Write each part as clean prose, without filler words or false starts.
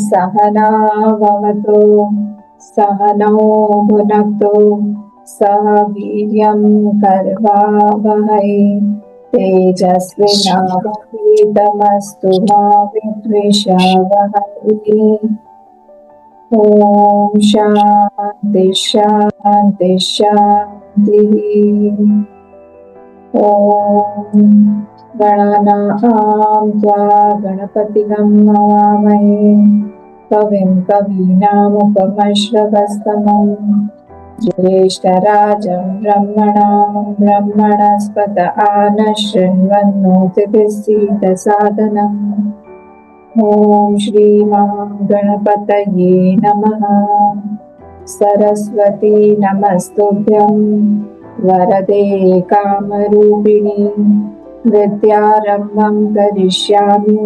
सहना भवतु सहनौ भुनक्तु सह वीर्यं कर्वावहै तेजस्विनावधीतमस्तु मा विद्विषावहै। ॐ शान्ति शान्ति शान्तिः। ॐ गणानां त्वा गणपतिगं हवामहे कविं कवीनामुपमश्रवस्तमम् ज्येष्ठराजं ब्रह्मणां ब्रह्मणस्पत आनशृण्वन्नोतिभिः सीदसादनम्। ॐ श्रीमहागणपतये नमः। सरस्वती नमस्तुभ्यं वरदे कामरूपिणि विद्यारम्भं करिष्यामि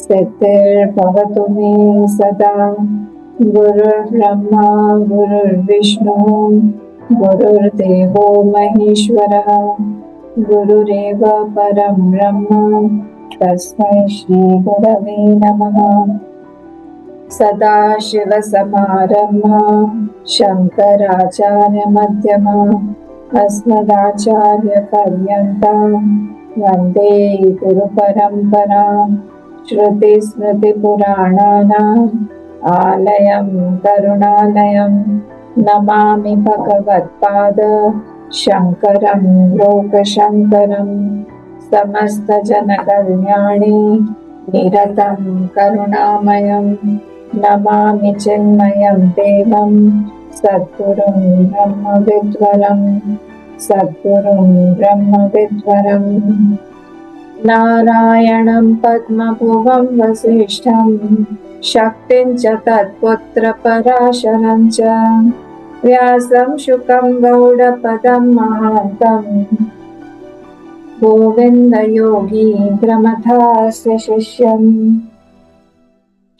सिद्धिर्भवतु मे सदा। गुरुर्ब्रह्मा गुरुर्विष्णु गुरुर्देवो महेश्वरः गुरुरेव परं ब्रह्म तस्मै श्रीगुरवे नमः। सदाशिवसमारम्भां शङ्कराचार्यमध्यमाम् अस्मदाचार्यपर्यन्तां वन्दे गुरुपरम्पराम्। श्रुतिस्मृतिपुराणानाम् आलयं करुणालयं नमामि भगवत्पाद शङ्करं लोकशङ्करं। समस्तजनकल्याणे निरतं करुणामयं नमामि चिन्मयं देवं सद्गुरुं ब्रह्मविद्वरं सद्गुरुं ब्रह्मविद्वरम्। नारायणं पद्मभुवं वसिष्ठं शक्तिं च तत्पुत्रपराशरं च व्यासं शुकं गौडपदं महान्तम् गोविन्दयोगीन्द्रमथास्य शिष्यम्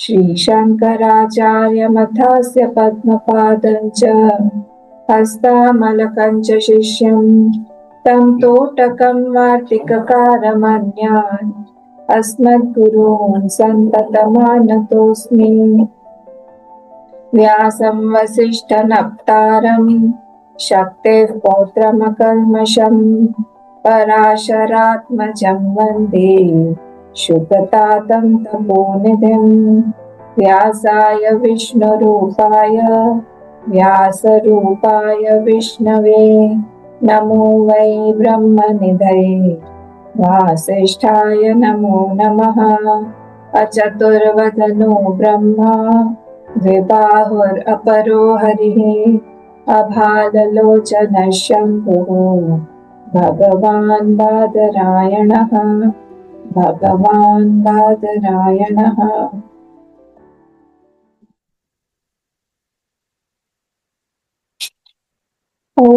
श्रीशङ्कराचार्यमथास्य पद्मपादं च हस्तामलकं च शिष्यं तं तोटकं वार्तिककारमन्यान् अस्मद्गुरून् सन्ततमानतोऽस्मि। व्यासं वसिष्ठनप्तारं शक्तेः पौत्रमकल्मषम् पराशरात्मजं वन्दे शुकतातं तपोनिधिं। व्यासाय विष्णुरूपाय व्यासरूपाय विष्णवे नमो वै ब्रह्मनिधये वासिष्ठाय नमो नमः। अचतुर्वदनो ब्रह्मा द्विबाहुरपरो हरिः अभाललोचनः शम्भुः भगवान् बादरायणः भगवान् बादरायणः। ॐ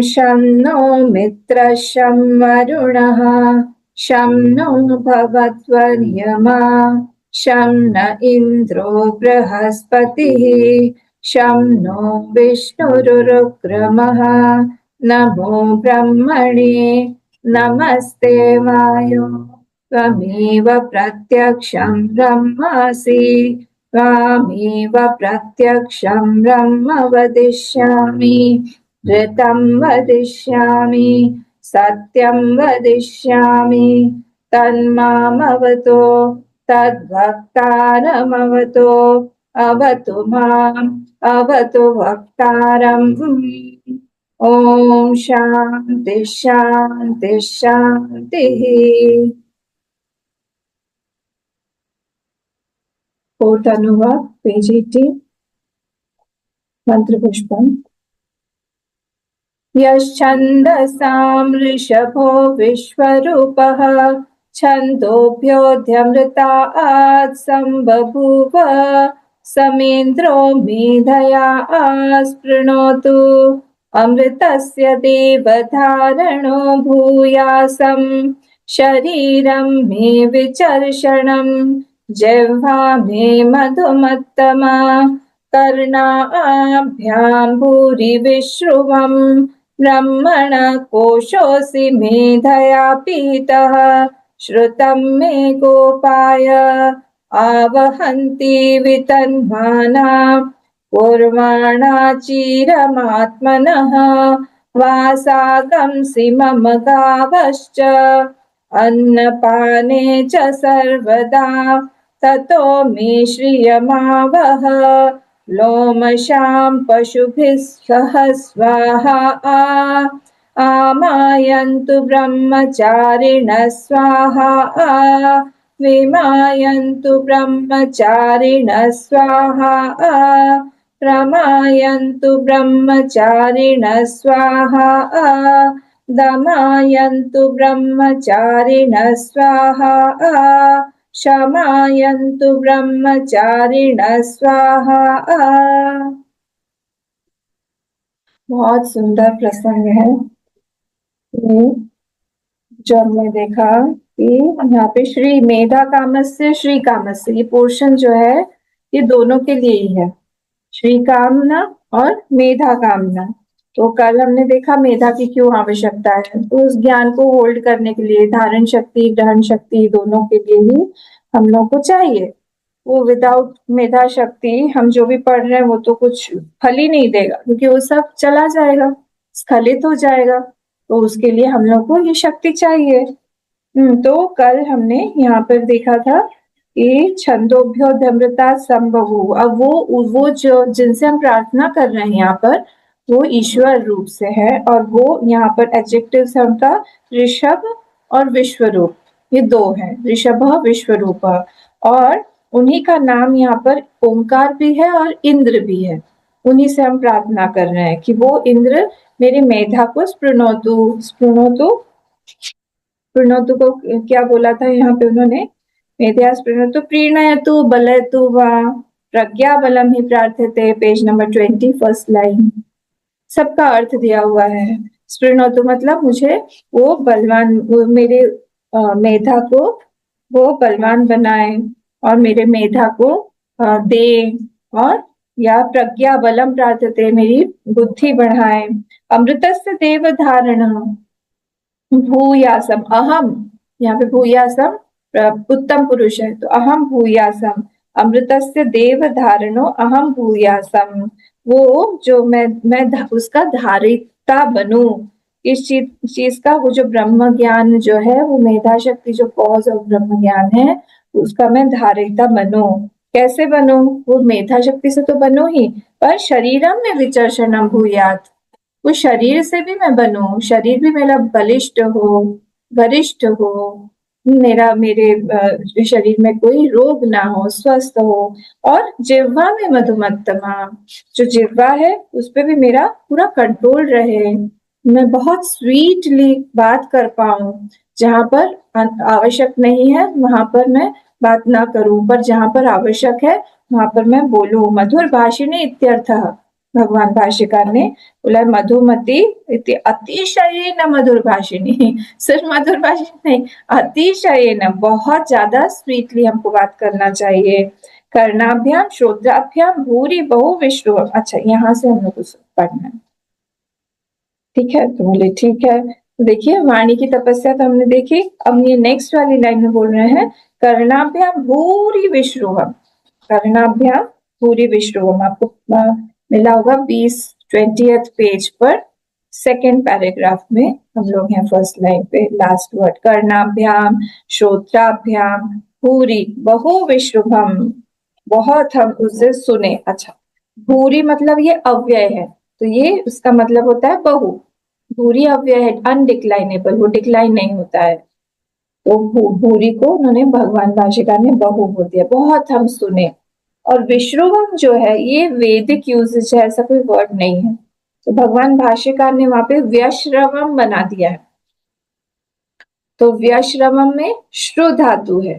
शं नो मित्रः शं वरुणः शं नो भगवद्वर्यमा शं न इन्द्रो बृहस्पतिः शं नो विष्णुरुक्रमः। नमो ब्रह्मणे नमस्ते वायो त्वमेव प्रत्यक्षं ब्रह्मासि त्वामेव प्रत्यक्षं ब्रह्म वदिष्यामि ऋतं वदिष्यामि सत्यं वदिष्यामि तन्मामवतो तद्भक्तारमवतो अवतु माम् अवतु वक्तारम्। ॐ शान्ति शान्ति शान्तिः। कोटनुवा पेज 18 मंत्रपुष्पम्। यश्छन्दसां ऋषभो विश्वरूपः छन्दोभ्योऽध्यमृतात् सम्बभूव समेन्द्रो मेधया स्पृणोतु अमृतस्य देवधारणो भूयासं शरीरं मे विचर्षणं जिह्वा मे मधुमत्तमा कर्णाभ्यां भूरि विश्रुवम् ब्रह्मण कोशोऽसि मेधया पीतः श्रुतं मे गोपाय आवहन्ति वितन्माना कुर्वाणा चिरमात्मनः वासागंसि मम गावश्च अन्नपाने च सर्वदा ततो मे श्रियमावह लोमशां पशुभिः सह स्वाहा आमायन्तु ब्रह्मचारिणः स्वाहा विमायन्तु ब्रह्मचारिणः स्वाहा प्रमायन्तु ब्रह्मचारिणः स्वाहा दमायन्तु ब्रह्मचारिणः स्वाहा शमायन्तु ब्रह्मचारिणः स्वाहा। बहुत सुंदर प्रसंग है जो हमने देखा कि यहाँ पे श्री मेधा कामस्य श्री कामस्य ये पोर्शन जो है ये दोनों के लिए ही है, श्री कामना और मेधा कामना। तो कल हमने देखा मेधा की क्यों आवश्यकता है, तो उस ज्ञान को होल्ड करने के लिए धारण शक्ति ग्रहण शक्ति दोनों के लिए ही हम लोग को चाहिए। वो विदाउट मेधा शक्ति हम जो भी पढ़ रहे हैं वो तो कुछ फल ही नहीं देगा, क्योंकि वो सब चला जाएगा, स्खलित हो जाएगा। तो उसके लिए हम लोग को ये शक्ति चाहिए। तो कल हमने यहाँ पर देखा था कि छंदोभ्योऽध्यमृता संभवु। अब वो जो जिनसे हम प्रार्थना कर रहे हैं यहाँ पर वो ईश्वर रूप से है, और वो यहाँ पर एडजेक्टिव्स है उनका ऋषभ और विश्वरूप, ये दो है, ऋषभ विश्वरूप। और उन्हीं का नाम यहाँ पर ओंकार भी है और इंद्र भी है। उन्हीं से हम प्रार्थना कर रहे हैं कि वो इंद्र मेरी मेधा को स्पृणोतु को क्या बोला था यहाँ पे उन्होंने, मेधा स्पृणोतु प्रीणयतु बलयतु वा प्रज्ञा बलम ही प्रार्थ्यते, पेज नंबर 20 फर्स्ट लाइन। सबका अर्थ दिया हुआ है। स्पृणोतु मतलब मुझे वो बलवान, वो मेरे मेधा को वो बलवान बनाए और मेरे मेधा को दे, और या प्रज्ञा बलम प्रार्थ्यते मेरी बुद्धि बढ़ाए। अमृतस्य देव धारण भूयासम, अहम यहाँ पे भूयासम उत्तम पुरुष है, तो अहम भूयासम अमृतस्य देव धारणो अहम भूयासम। वो जो मैं उसका धारिता बनूं, इस चीज का, वो जो ब्रह्म ज्ञान जो है, वो मेधा शक्ति जो कॉज ऑफ ब्रह्म ज्ञान है, उसका मैं धारिता बनूं। कैसे बनूं? वो मेधा शक्ति से तो बनूं ही, पर शरीरम में विचर्षणम भूयात, वो शरीर से भी मैं बनूं, शरीर भी मेरा बलिष्ठ हो, वरिष्ठ हो, मेरे शरीर में कोई रोग ना हो, स्वस्थ हो। और जिह्वा में मधुमत्तमा, जो जिह्वा है उस पे भी मेरा पूरा कंट्रोल रहे, मैं बहुत स्वीटली बात कर पाऊं, जहां पर आवश्यक नहीं है वहां पर मैं बात ना करूं, पर जहां पर आवश्यक है वहां पर मैं बोलूं। मधुर भाषिणी इत्यर्थः, भगवान भाष्यकार ने बोला मधुमती अतिशयेन मधुर भाषिणी, सिर्फ मधुर भाषिणी नहीं, अतिशयेन बहुत ज्यादा स्वीटली हमको बात करना चाहिए। कर्णाभ्याम श्रोत्राभ्याम भूरि बहु विष्णु। अच्छा, यहाँ से हम लोग को पढ़ना है, ठीक है? तो बोले ठीक है। देखिए वाणी की तपस्या तो हमने देखी, अब ये नेक्स्ट वाली लाइन में बोल रहे हैं कर्णाभ्याम भूरि विश्रुवम, कर्णाभ्याम भूरि विश्रुवम। आपको मिला होगा 20th पेज पर सेकेंड पैराग्राफ में हम लोग हैं फर्स्ट लाइन पे, लास्ट वर्ड कर्णाभ्याम श्रोत्राभ्याम भूरि बहु विश्रुभम, बहुत हम उससे सुने। अच्छा, भूरि मतलब ये अव्यय है, तो ये उसका मतलब होता है बहु। भूरि अव्यय है, अनडिक्लाइनेबल, वो डिक्लाइन नहीं होता है। तो भूरि को उन्होंने भगवान भाष्यकार ने बहु बोल दिया, बहुत हम सुने। और विश्रुवम जो है ये वैदिक यूजेज है, ऐसा कोई वर्ड नहीं है, तो भगवान भाष्यकार ने वहां पे व्यश्रवम बना दिया है। तो व्यश्रवम में श्रु धातु है,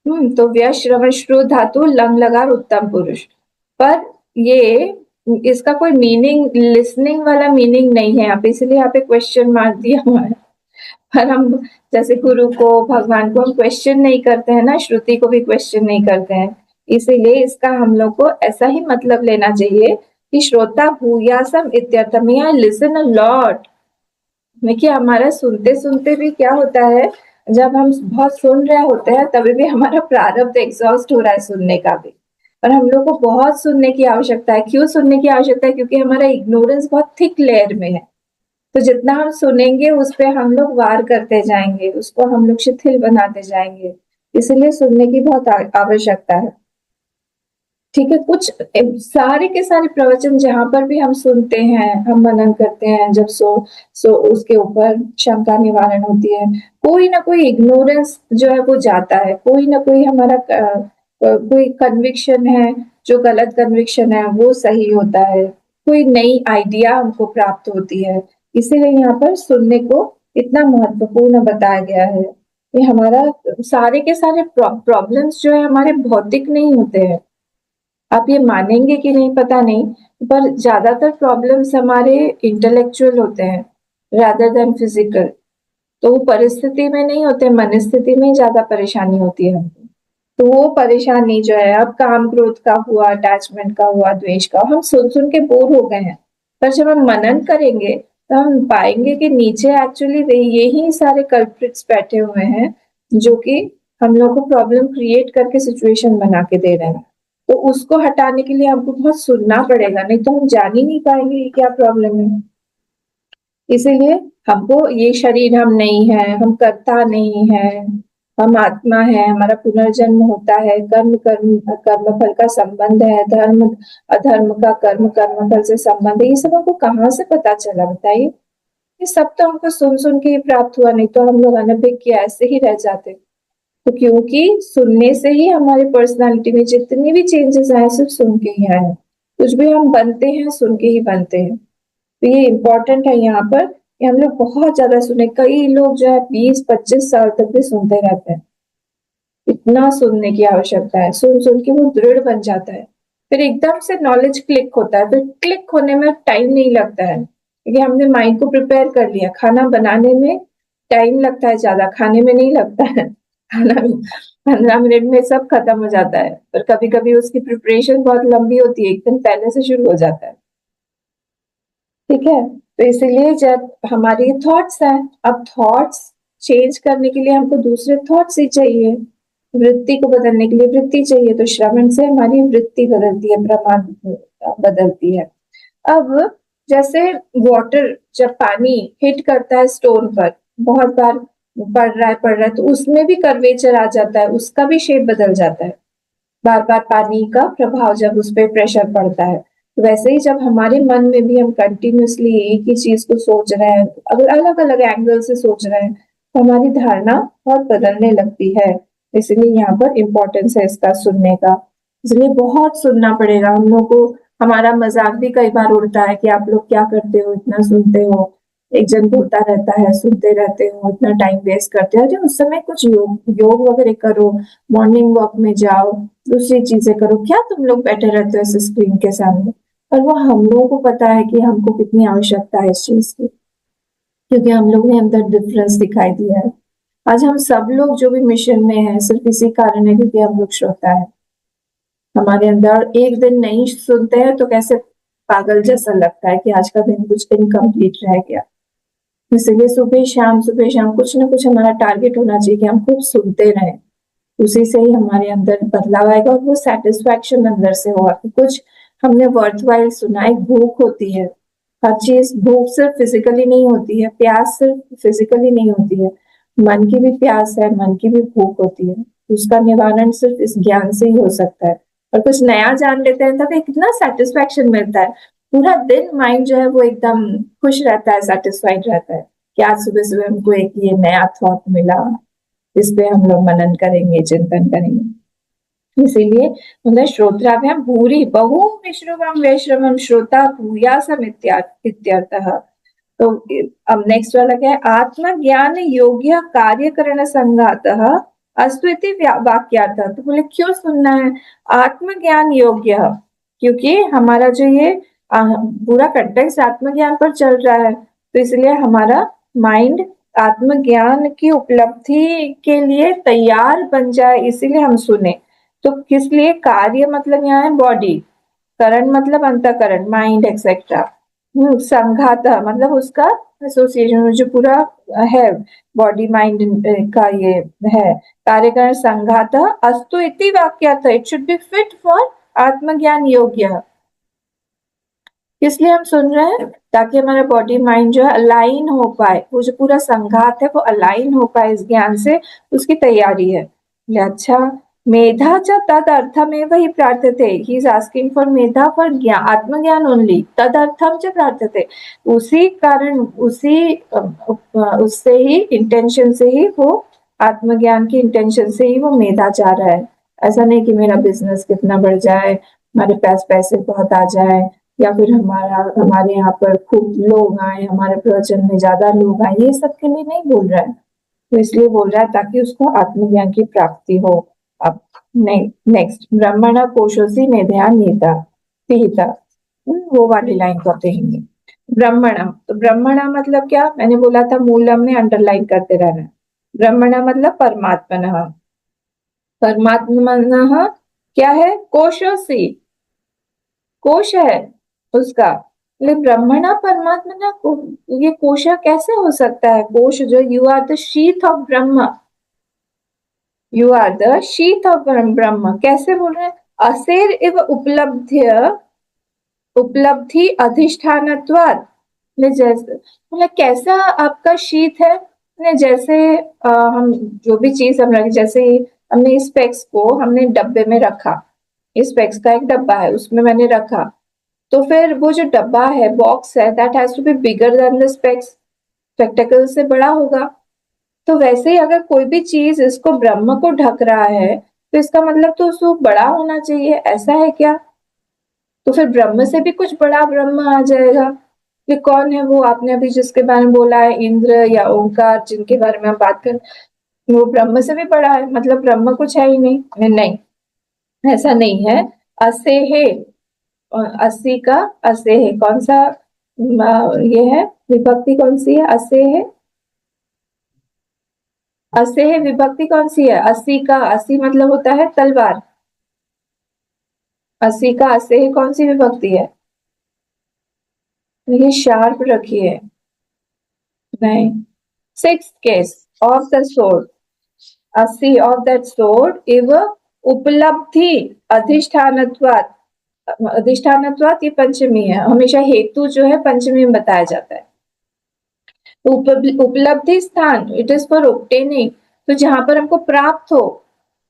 तो व्यश्रवम श्रु धातु लंग लगा उत्तम पुरुष, पर ये इसका कोई मीनिंग लिसनिंग वाला मीनिंग नहीं है यहाँ पे, इसलिए यहाँ पे क्वेश्चन मार्क दिया हुआ है। पर हम जैसे गुरु को भगवान को हम क्वेश्चन नहीं करते हैं ना, श्रुति को भी क्वेश्चन नहीं करते हैं, इसीलिए इसका हम लोग को ऐसा ही मतलब लेना चाहिए कि श्रोता भूयासम इत्यर्थम, लिसन अ लॉट। देखिए हमारा सुनते सुनते भी क्या होता है, जब हम बहुत सुन रहे होते हैं तभी भी हमारा प्रारब्ध एग्जॉस्ट हो रहा है सुनने का भी। और हम लोग को बहुत सुनने की आवश्यकता है। क्यों सुनने की आवश्यकता है? क्योंकि हमारा इग्नोरेंस बहुत थिक लेयर में है। तो जितना हम सुनेंगे उस पे हम लोग वार करते जाएंगे, उसको हम लोग शिथिल बनाते जाएंगे। इसलिए सुनने की बहुत आवश्यकता है। ठीक है, कुछ सारे के सारे प्रवचन जहां पर भी हम सुनते हैं, हम मनन करते हैं, जब सो उसके ऊपर शंका निवारण होती है। कोई ना कोई इग्नोरेंस जो है वो जाता है, कोई ना कोई हमारा कोई कन्विक्शन है, जो गलत कन्विक्शन है वो सही होता है, कोई नई आइडिया हमको प्राप्त होती है। इसीलिए यहाँ पर सुनने को इतना महत्वपूर्ण बताया गया है। ये हमारा सारे के सारे प्रॉब्लम्स जो है हमारे भौतिक नहीं होते हैं। आप ये मानेंगे कि नहीं पता नहीं, पर ज्यादातर प्रॉब्लम्स हमारे इंटेलेक्चुअल होते हैं रादर देन फिजिकल। तो वो परिस्थिति में नहीं होते, मनस्थिति में ही ज्यादा परेशानी होती है हमको। तो वो परेशानी जो है, अब काम क्रोध का हुआ, अटैचमेंट का हुआ, द्वेष का, हम सुन सुन के बोर हो गए हैं। पर जब हम मनन करेंगे तो हम पाएंगे कि नीचे एक्चुअली यही सारे कल्प्रिट्स बैठे हुए हैं, जो कि हम लोग को प्रॉब्लम क्रिएट करके सिचुएशन बना के दे रहे हैं। तो उसको हटाने के लिए हमको बहुत सुनना पड़ेगा, नहीं तो हम जान ही नहीं पाएंगे कि क्या प्रॉब्लम है। इसीलिए हमको ये शरीर हम नहीं है, हम कर्ता नहीं है, हम आत्मा है, हमारा पुनर्जन्म होता है, कर्म कर्म कर्म फल का संबंध है, धर्म अधर्म का, कर्म कर्म फल से संबंध है। ये सब हमको कहाँ से पता चला बताइए? ये सब तो हमको सुन सुन के ही प्राप्त हुआ, नहीं तो हम लोग अनभिज्ञ ऐसे ही रह जाते। तो क्योंकि सुनने से ही हमारी पर्सनालिटी में जितनी भी चेंजेस आए सिर्फ सुन के ही आए। कुछ भी हम बनते हैं सुन के ही बनते हैं। तो ये इम्पोर्टेंट है यहाँ पर कि हम लोग बहुत ज्यादा सुने। कई लोग जो है 20-25 साल तक भी सुनते रहते हैं। इतना सुनने की आवश्यकता है, सुन सुन के वो दृढ़ बन जाता है। फिर एकदम से नॉलेज क्लिक होता है, फिर क्लिक होने में टाइम नहीं लगता है, क्योंकि हमने माइंड को प्रिपेयर कर लिया। खाना बनाने में टाइम लगता है ज्यादा, खाने में नहीं लगता है। खाना 15 मिनट में सब खत्म हो जाता है, पर कभी कभी उसकी प्रिपरेशन बहुत लंबी होती है, एक दिन पहले से शुरू हो जाता है। ठीक है, तो इसीलिए जब हमारी थॉट्स हैं, अब थॉट्स चेंज करने के लिए हमको दूसरे थॉट्स ही चाहिए। वृत्ति को बदलने के लिए वृत्ति चाहिए, तो श्रवण से हमारी वृत्ति बदलती है, प्रमाद बदलती है। अब जैसे वाटर, जब पानी हिट करता है स्टोन पर, बहुत बार पड़ रहा है, तो उसमें भी कर्वेचर आ जाता है, उसका भी शेप बदल जाता है। बार बार पानी का प्रभाव जब उस पर प्रेशर पड़ता है, तो वैसे ही जब हमारे मन में भी हम कंटिन्यूअसली एक ही चीज को सोच रहे हैं, अगर अलग अलग एंगल से सोच रहे हैं, तो हमारी धारणा बहुत बदलने लगती है। इसलिए यहाँ पर इम्पोर्टेंस है इसका सुनने का। इसलिए बहुत सुनना पड़ेगा हम लोग को। हमारा मजाक भी कई बार उड़ता है कि आप लोग क्या करते हो, इतना सुनते हो, एक जन बोलता रहता है, सुनते रहते हो, इतना टाइम वेस्ट करते हो। अरे उस समय कुछ योग योग वगैरह करो, मॉर्निंग वॉक में जाओ, दूसरी चीजें करो। क्या तुम लोग बैठे रहते हो इस स्क्रीन के सामने? पर वो हम लोगों को पता है कि हमको कितनी आवश्यकता है इस चीज की, क्योंकि हम लोग ने अंदर डिफरेंस दिखाई दिया है। आज हम सब लोग जो भी मिशन में है, सिर्फ इसी कारण है क्योंकि हम लोग श्रोता है। हमारे अंदर एक दिन नहीं सुनते हैं तो कैसे पागल जैसा लगता है कि आज का दिन कुछ इनकम्प्लीट रह गया। इसलिए सुबह शाम कुछ ना कुछ हमारा टारगेट होना चाहिए कि हम खूब सुनते रहें। उसी से ही हमारे अंदर बदलाव आएगा, और वो सेटिस्फैक्शन अंदर से होगा कि कुछ हमने वर्थवाइल सुना। एक भूख होती है, हर चीज, भूख सिर्फ फिजिकली नहीं होती है, प्यास सिर्फ फिजिकली नहीं होती है, मन की भी प्यास है, मन की भी भूख होती है। उसका निवारण सिर्फ इस ज्ञान से ही हो सकता है। और कुछ नया जान लेते हैं तब कितना सेटिस्फैक्शन मिलता है। पूरा दिन माइंड जो है वो एकदम खुश रहता है, सेटिस्फाइड रहता है कि आज सुबह सुबह हमको एक ये नया थॉट मिला, इस पे हम लोग मनन करेंगे, चिंतन करेंगे। इसीलिए मतलब श्रोत्राभ्याम भूरि बहु विश्रवम वैश्रवम श्रोता भूयासम इत्यर्थः। तो अब नेक्स्ट वाला क्या है? आत्मज्ञान योग्य कार्यकरण संघातः अस्तु इति वाक्यार्थ। तो बोले क्यों सुनना है? आत्मज्ञान योग्य, क्योंकि हमारा जो ये पूरा कंटेक्स्ट आत्मज्ञान पर चल रहा है, तो इसलिए हमारा माइंड आत्मज्ञान की उपलब्धि के लिए तैयार बन जाए, इसीलिए हम सुने। तो किस लिए? कार्य मतलब यहाँ है बॉडी, करण मतलब अंतःकरण, माइंड एक्सेट्रा। संघात मतलब उसका एसोसिएशन जो पूरा है बॉडी माइंड का ये है कार्यकरण संघात अस्तु इति वाक्यार्थ it should be fit for आत्मज्ञान योग्य। इसलिए हम सुन रहे हैं ताकि हमारा बॉडी माइंड जो है अलाइन हो पाए, वो जो पूरा संघात है वो अलाइन हो पाए इस ज्ञान से, उसकी तैयारी है। अच्छा, मेधा च तदर्थमेव हि प्रार्थते, he is asking for medha for gyan atmagyan only, तदर्थम च प्रार्थते, उसी कारण उससे ही इंटेंशन से ही वो आत्मज्ञान की इंटेंशन से ही वो मेधा चाह रहा है। ऐसा नहीं कि मेरा बिजनेस कितना बढ़ जाए, हमारे पास पैसे बहुत आ जाए, या फिर हमारे यहाँ पर खूब लोग आए, हमारे प्रवचन में ज्यादा लोग आए, ये सब के लिए नहीं बोल रहा है। तो इसलिए बोल रहा है ताकि उसको आत्मज्ञान की प्राप्ति हो। अब नहीं, नेक्स्ट, ब्रह्मण कोशोसी मेधया नीता पिहिता, वो वाली लाइन को कहेंगे। ब्रह्मण, तो ब्रह्मण मतलब क्या, मैंने बोला था मूलम में अंडरलाइन करते रहना। ब्रह्मण मतलब परमात्मनः, परमात्मनः क्या है, कोशोसी, कोश है उसका, लेकिन ब्रह्मणा परमात्मना को ये कोशा कैसे हो सकता है। कोश जो, you are the sheath of Brahman, you are the sheath of Brahman, कैसे बोल रहे हैं, असेर इव उपलब्ध्य उपलब्धि अधिष्ठानत्वात्, जैसे मतलब कैसा आपका शीत है, जैसे हम जो भी चीज हम रखें, जैसे हमने इस स्पेक्स को हमने डब्बे में रखा, इस स्पेक्स का एक डब्बा है उसमें मैंने रखा, तो फिर वो जो डब्बा है, बॉक्स है, that has to be bigger than the specs, spectacle से बड़ा होगा। तो वैसे ही अगर कोई भी चीज इसको ब्रह्म को ढक रहा है, तो इसका मतलब तो उसको बड़ा होना चाहिए, ऐसा है क्या। तो फिर ब्रह्म से भी कुछ बड़ा ब्रह्म आ जाएगा। ये कौन है वो, आपने अभी जिसके बारे में बोला है, इंद्र या ओंकार, जिनके बारे में हम बात कर, वो ब्रह्म से भी बड़ा है, मतलब ब्रह्म कुछ है ही नहीं। नहीं, ऐसा नहीं है। असे है, अस्सी का असे है, कौन सा ये है विभक्ति, कौन सी है, असे है, असे है विभक्ति कौन सी है, अस्सी का, अस्सी मतलब होता है तलवार, अस्सी का असे है कौन सी विभक्ति है, ये शार्प रखिए, नहीं, six case of the sword, अस्सी ऑफ दैट सोर्ड इव उपलब्धि अधिष्ठानत्वात्, अधिष्ठानत्वात् ये पंचमी है, हमेशा हेतु जो है पंचमी में बताया जाता है। उपलब्धि स्थान, इट इज फॉर ऑब्टेनिंग, तो जहां पर हमको प्राप्त हो,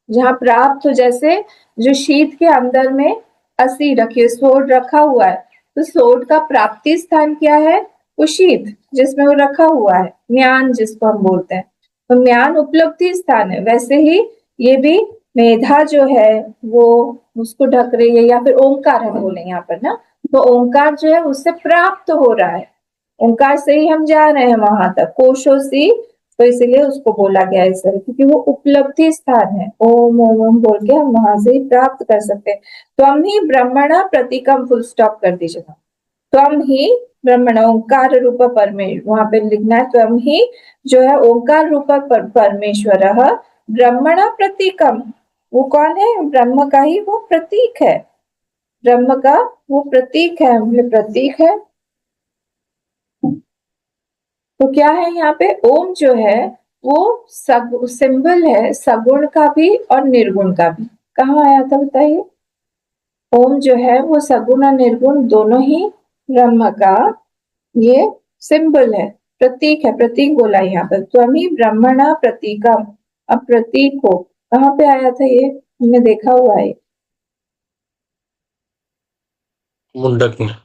जहां प्राप्त हो, जैसे जो शीत के अंदर में अस्सी रखिए, सोड रखा हुआ है, तो सोड का प्राप्ति स्थान क्या है, वो शीत जिसमें वो रखा हुआ है, म्यान जिसको हम बोलते हैं, तो म्यान उपलब्धि स्थान है। वैसे ही ये भी मेधा जो है वो उसको ढक रही है, या फिर ओंकार हम बोले यहाँ पर ना, तो ओंकार जो है उससे प्राप्त हो रहा है, ओंकार से ही हम जा रहे हैं वहां तक, कोशों से, तो इसीलिए उसको बोला गया है सर, क्योंकि वो उपलब्धि स्थान है, ओम ओम ओम बोल के हम वहां से ही प्राप्त कर सकते हैं। त्वम ही ब्रह्मणा प्रतीकम, फुल स्टॉप कर दीजिएगा, त्वम ही ब्रह्मण, ओंकार रूप परमेश्वर, वहां पे लिखना है त्वम ही जो है ओंकार रूप परमेश्वर ब्रह्मणा प्रतीकम, वो कौन है, ब्रह्म का ही वो प्रतीक है, ब्रह्म का वो प्रतीक है, प्रतीक है। तो क्या है यहाँ पे, ओम जो है वो सिंबल है सगुण का भी और निर्गुण का भी, कहाँ आया था बताइए, ओम जो है वो सगुण और निर्गुण दोनों ही ब्रह्म का ये सिंबल है, प्रतीक है, प्रतीक बोला यहाँ पर, त्वमी ब्रह्मणा प्रतीकम, अब प्रतीक हो, कहाँ पे आया था ये, हमने देखा हुआ है, मुंडक में,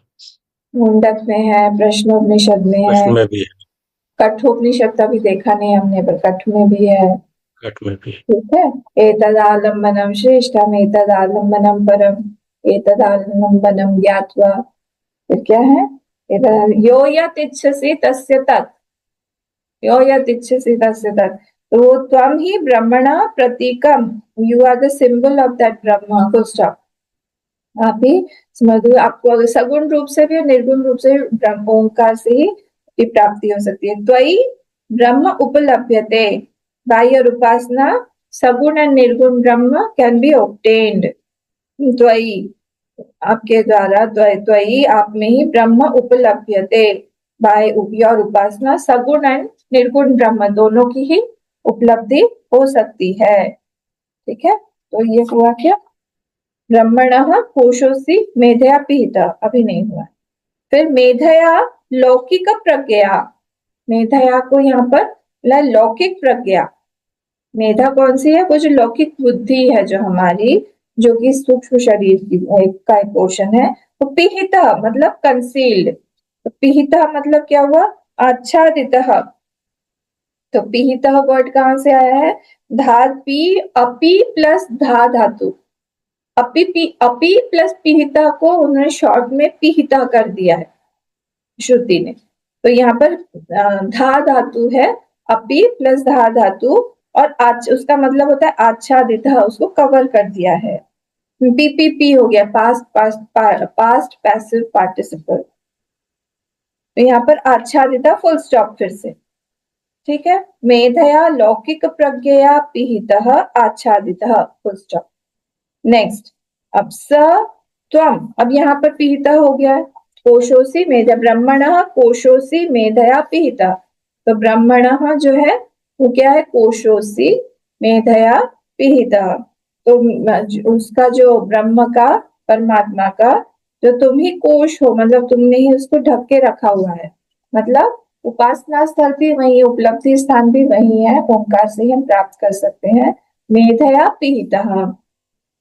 मुंडक में है, प्रश्नोपनिषद में है, प्रश्न में भी है, कठोपनिषद अभी देखा नहीं हमने, पर कठ में भी है, कट में भी। ठीक है, एतदालंबनम श्रेष्ठम एतदालंबनम परम एतदालंबनम ज्ञात्वा, फिर क्या है, यो यत् इच्छसि तस्य तत्, यो यत् इच्छसि तस्य तत्, तो वो त्वम ही ब्रह्मणा प्रतीकम, you are the symbol of that Brahman, full stop. आप ही समझ लो, आपको अगर सगुण रूप से भी और निर्गुण रूप से ब्रह्म ओंकार से ही प्राप्ति हो सकती है। त्वयि ब्रह्म उपलभ्यते, बाह्य उपासना सगुण एंड निर्गुण ब्रह्म कैन बी ऑब्टेन्ड, द्वयी आपके द्वारा, द्वयी आप में ही ब्रह्म उपलभ्यते, बाय योर उपासना सगुण एंड निर्गुण ब्रह्म दोनों की ही उपलब्धि हो सकती है। ठीक है, तो ये हुआ क्या, ब्रह्मणः कोशोऽसि मेधया पिहितः, अभी नहीं हुआ। फिर मेधया लौकिक प्रज्ञया, मेधया को यहाँ पर लौकिक प्रज्ञा, मेधा कौन सी है, वो जो लौकिक बुद्धि है जो हमारी, जो कि सूक्ष्म शरीर की का एक पोर्शन है। तो पिहिता मतलब कंसील्ड, तो पिहिता मतलब क्या हुआ, आच्छादितः। तो पिहितः वर्ड कहाँ से आया है, धापी अपी प्लस धा धातु, अपी प्लस पिहिता को उन्होंने शॉर्ट में पिहिता कर दिया है श्रुति ने। तो यहाँ पर धा धातु है, अपी प्लस धा धातु, और उसका मतलब होता है आच्छादित, उसको कवर कर दिया है। पीपीपी हो गया, पास्ट पैसिव पार्टिसिपल। तो यहाँ पर आच्छादिता फुल स्टॉप फिर से। ठीक है, मेधया लौकिक प्रज्ञया पिहितः आच्छादितः फुल स्टॉप। नेक्स्ट, अब स त्वम, अब यहाँ पर पिहिता हो गया है, कोशोसी मेध ब्रह्मणः कोशोसी मेधया पिहिता। तो ब्रह्मणः जो है वो क्या है, कोशोसी मेधया पिहिता। तो उसका जो ब्रह्म का, परमात्मा का, जो तुम ही कोश हो, मतलब तुमने ही उसको ढक के रखा हुआ है, मतलब उपासना स्थल भी वही, उपलब्धि स्थान भी वही है, ओंकार से ही हम प्राप्त कर सकते हैं। मेधया पिहिता,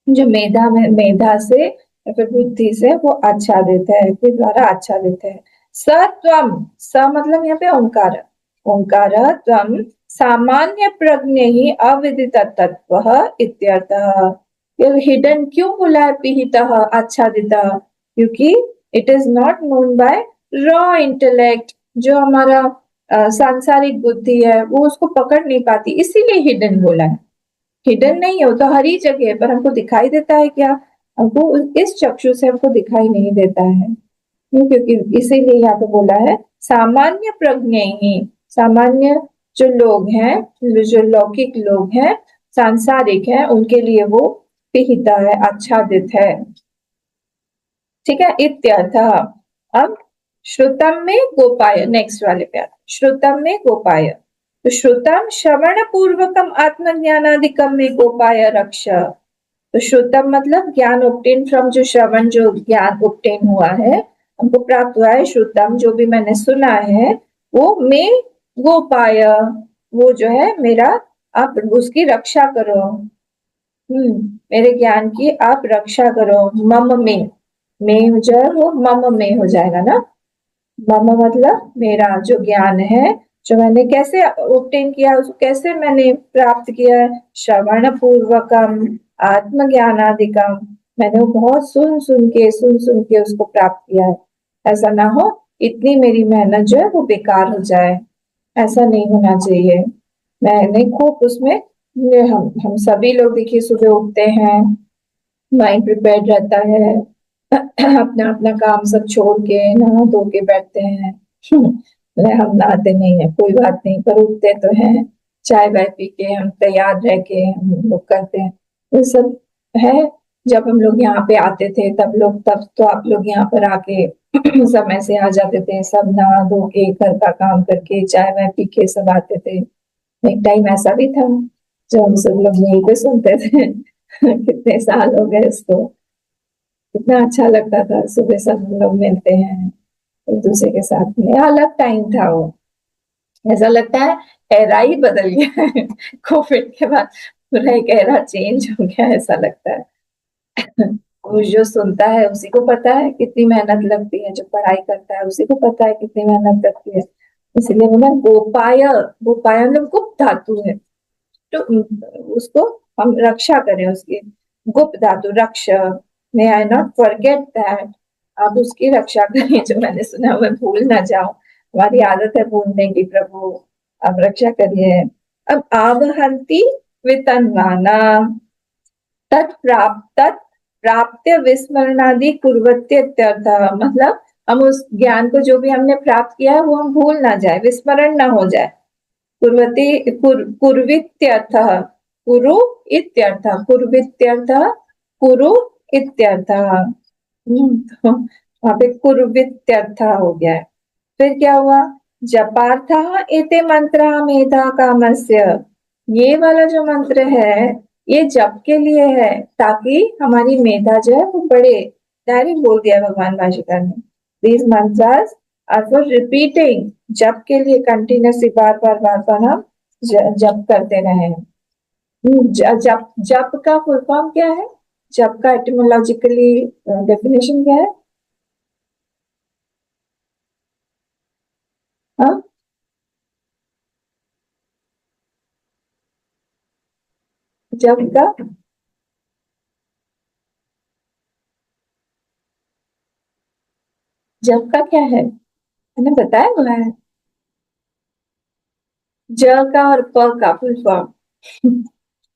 जो मेधा में, मेधा से या फिर बुद्धि से वो आच्छादित है, के द्वारा आच्छादित है। सत्वम, स मतलब यहाँ पे ओंकार, ओंकार त्वम सामान्य प्रज्ञ ही अविदित तत्व इत्यर्थः। ये हिडन क्यों बोला है पिहितः आच्छादितः, क्योंकि it is not known by raw intellect, जो हमारा सांसारिक बुद्धि है वो उसको पकड़ नहीं पाती, इसीलिए हिडन बोला है। हिडन नहीं है, वो तो हर ही जगह है, पर हमको दिखाई देता है क्या, हमको इस चक्षु से हमको दिखाई नहीं देता है। क्योंकि इसीलिए यहाँ पे बोला है सामान्य प्रज्ञ ही, सामान्य जो लोग हैं, जो लौकिक लोग हैं, सांसारिक हैं, उनके लिए वो पिहिता है, आच्छादित है। ठीक है, इत्यर्थ। अब श्रुतम में गोपाय, नेक्स्ट वाले पे आते, श्रुतम में गोपाय। तो श्रुतम श्रवण पूर्वकम आत्मज्ञानादिकम में गोपाय रक्ष। तो श्रुतम मतलब ज्ञान ऑब्टेन फ्रॉम, जो श्रवण, जो ज्ञान ऑब्टेन हुआ है, हमको प्राप्त हुआ है, श्रुतम जो भी मैंने सुना है, वो में गोपाय, वो जो है मेरा, आप उसकी रक्षा करो। मेरे ज्ञान की आप रक्षा करो। मम में जो है वो मम में हो जाएगा ना, मम मतलब मेरा जो ज्ञान है, जो मैंने कैसे ऑब्टेन किया, उसको कैसे मैंने प्राप्त किया है, श्रवण पूर्वकम आत्मज्ञानादिकम, मैंने वो बहुत सुन सुन के उसको प्राप्त किया है। ऐसा ना हो इतनी मेरी मेहनत जो है वो बेकार हो जाए, ऐसा नहीं होना चाहिए। मैंने खूब उसमें, हम सभी लोग देखिए सुबह उठते हैं, माइंड प्रिपेयर्ड रहता है, अपना अपना काम सब छोड़ के नहा धो के बैठते हैं। हम नहाते नहीं है कोई बात नहीं, पर उठते तो हैं, चाय वाय पी के हम तैयार रह के हम लोग करते हैं, ये सब है। जब हम लोग यहाँ पे आते थे तब लोग, तब तो आप लोग यहाँ पर आके समय से आ जाते थे, सब नहा धो के घर का काम करके चाय वाय पी के सब आते थे। एक टाइम ऐसा भी था जब हम सब लोग यहीं पे सुनते थे। कितने साल हो गए इसको, कितना अच्छा लगता था, सुबह सब लोग मिलते हैं एक दूसरे के साथ में, अलग टाइम था वो। ऐसा लगता है एरा ही बदल गया है। कोविड के बाद पूरा एक एरा चेंज हो गया, ऐसा लगता है। वो जो सुनता है उसी को पता है कितनी मेहनत लगती है, जो पढ़ाई करता है उसी को पता है कितनी मेहनत लगती है। इसलिए बोला गोपाय, गोपाय मतलब गुप्त धातु है, तो उसको हम रक्षा करें उसकी, गुप्त धातु रक्ष, मे आई नॉट फॉरगेट दैट, आप उसकी रक्षा करें, जो मैंने सुना मैं भूल ना जाऊं, हमारी आदत है भूलने की, प्रभु आप रक्षा करिए। अब आवहंती वितन्वाना तत्प्राप्त्य विस्मरणादि कुर्वत्यर्थ, मतलब हम उस ज्ञान को जो भी हमने प्राप्त किया है वो हम भूल ना जाए, विस्मरण ना हो जाए। कुर्वती कुर्वित्यर्थः, कुरु इत्यर्थः, कुर्वित्यर्थः कुरु इत्यर्थः। तो वहां पे कुर्वित्यर्थः हो गया है। फिर क्या हुआ, जपार्थः एते मंत्रः मेधा कामस्य, ये वाला जो मंत्र है ये जप के लिए है ताकि हमारी मेधा जो है वो बढ़े। डायरेक्ट बोल दिया भगवान भाष्यकार ने, these mantras are for repeating, जप के लिए कंटिन्यूसली बार बार हम जप करते रहे। जप जप का फुल फॉर्म क्या है, जप का एटिमोलॉजिकली डेफिनेशन क्या है? हाँ, जप का जप का क्या है, मैंने बताया हुआ है, ज का और प का फुल फॉर्म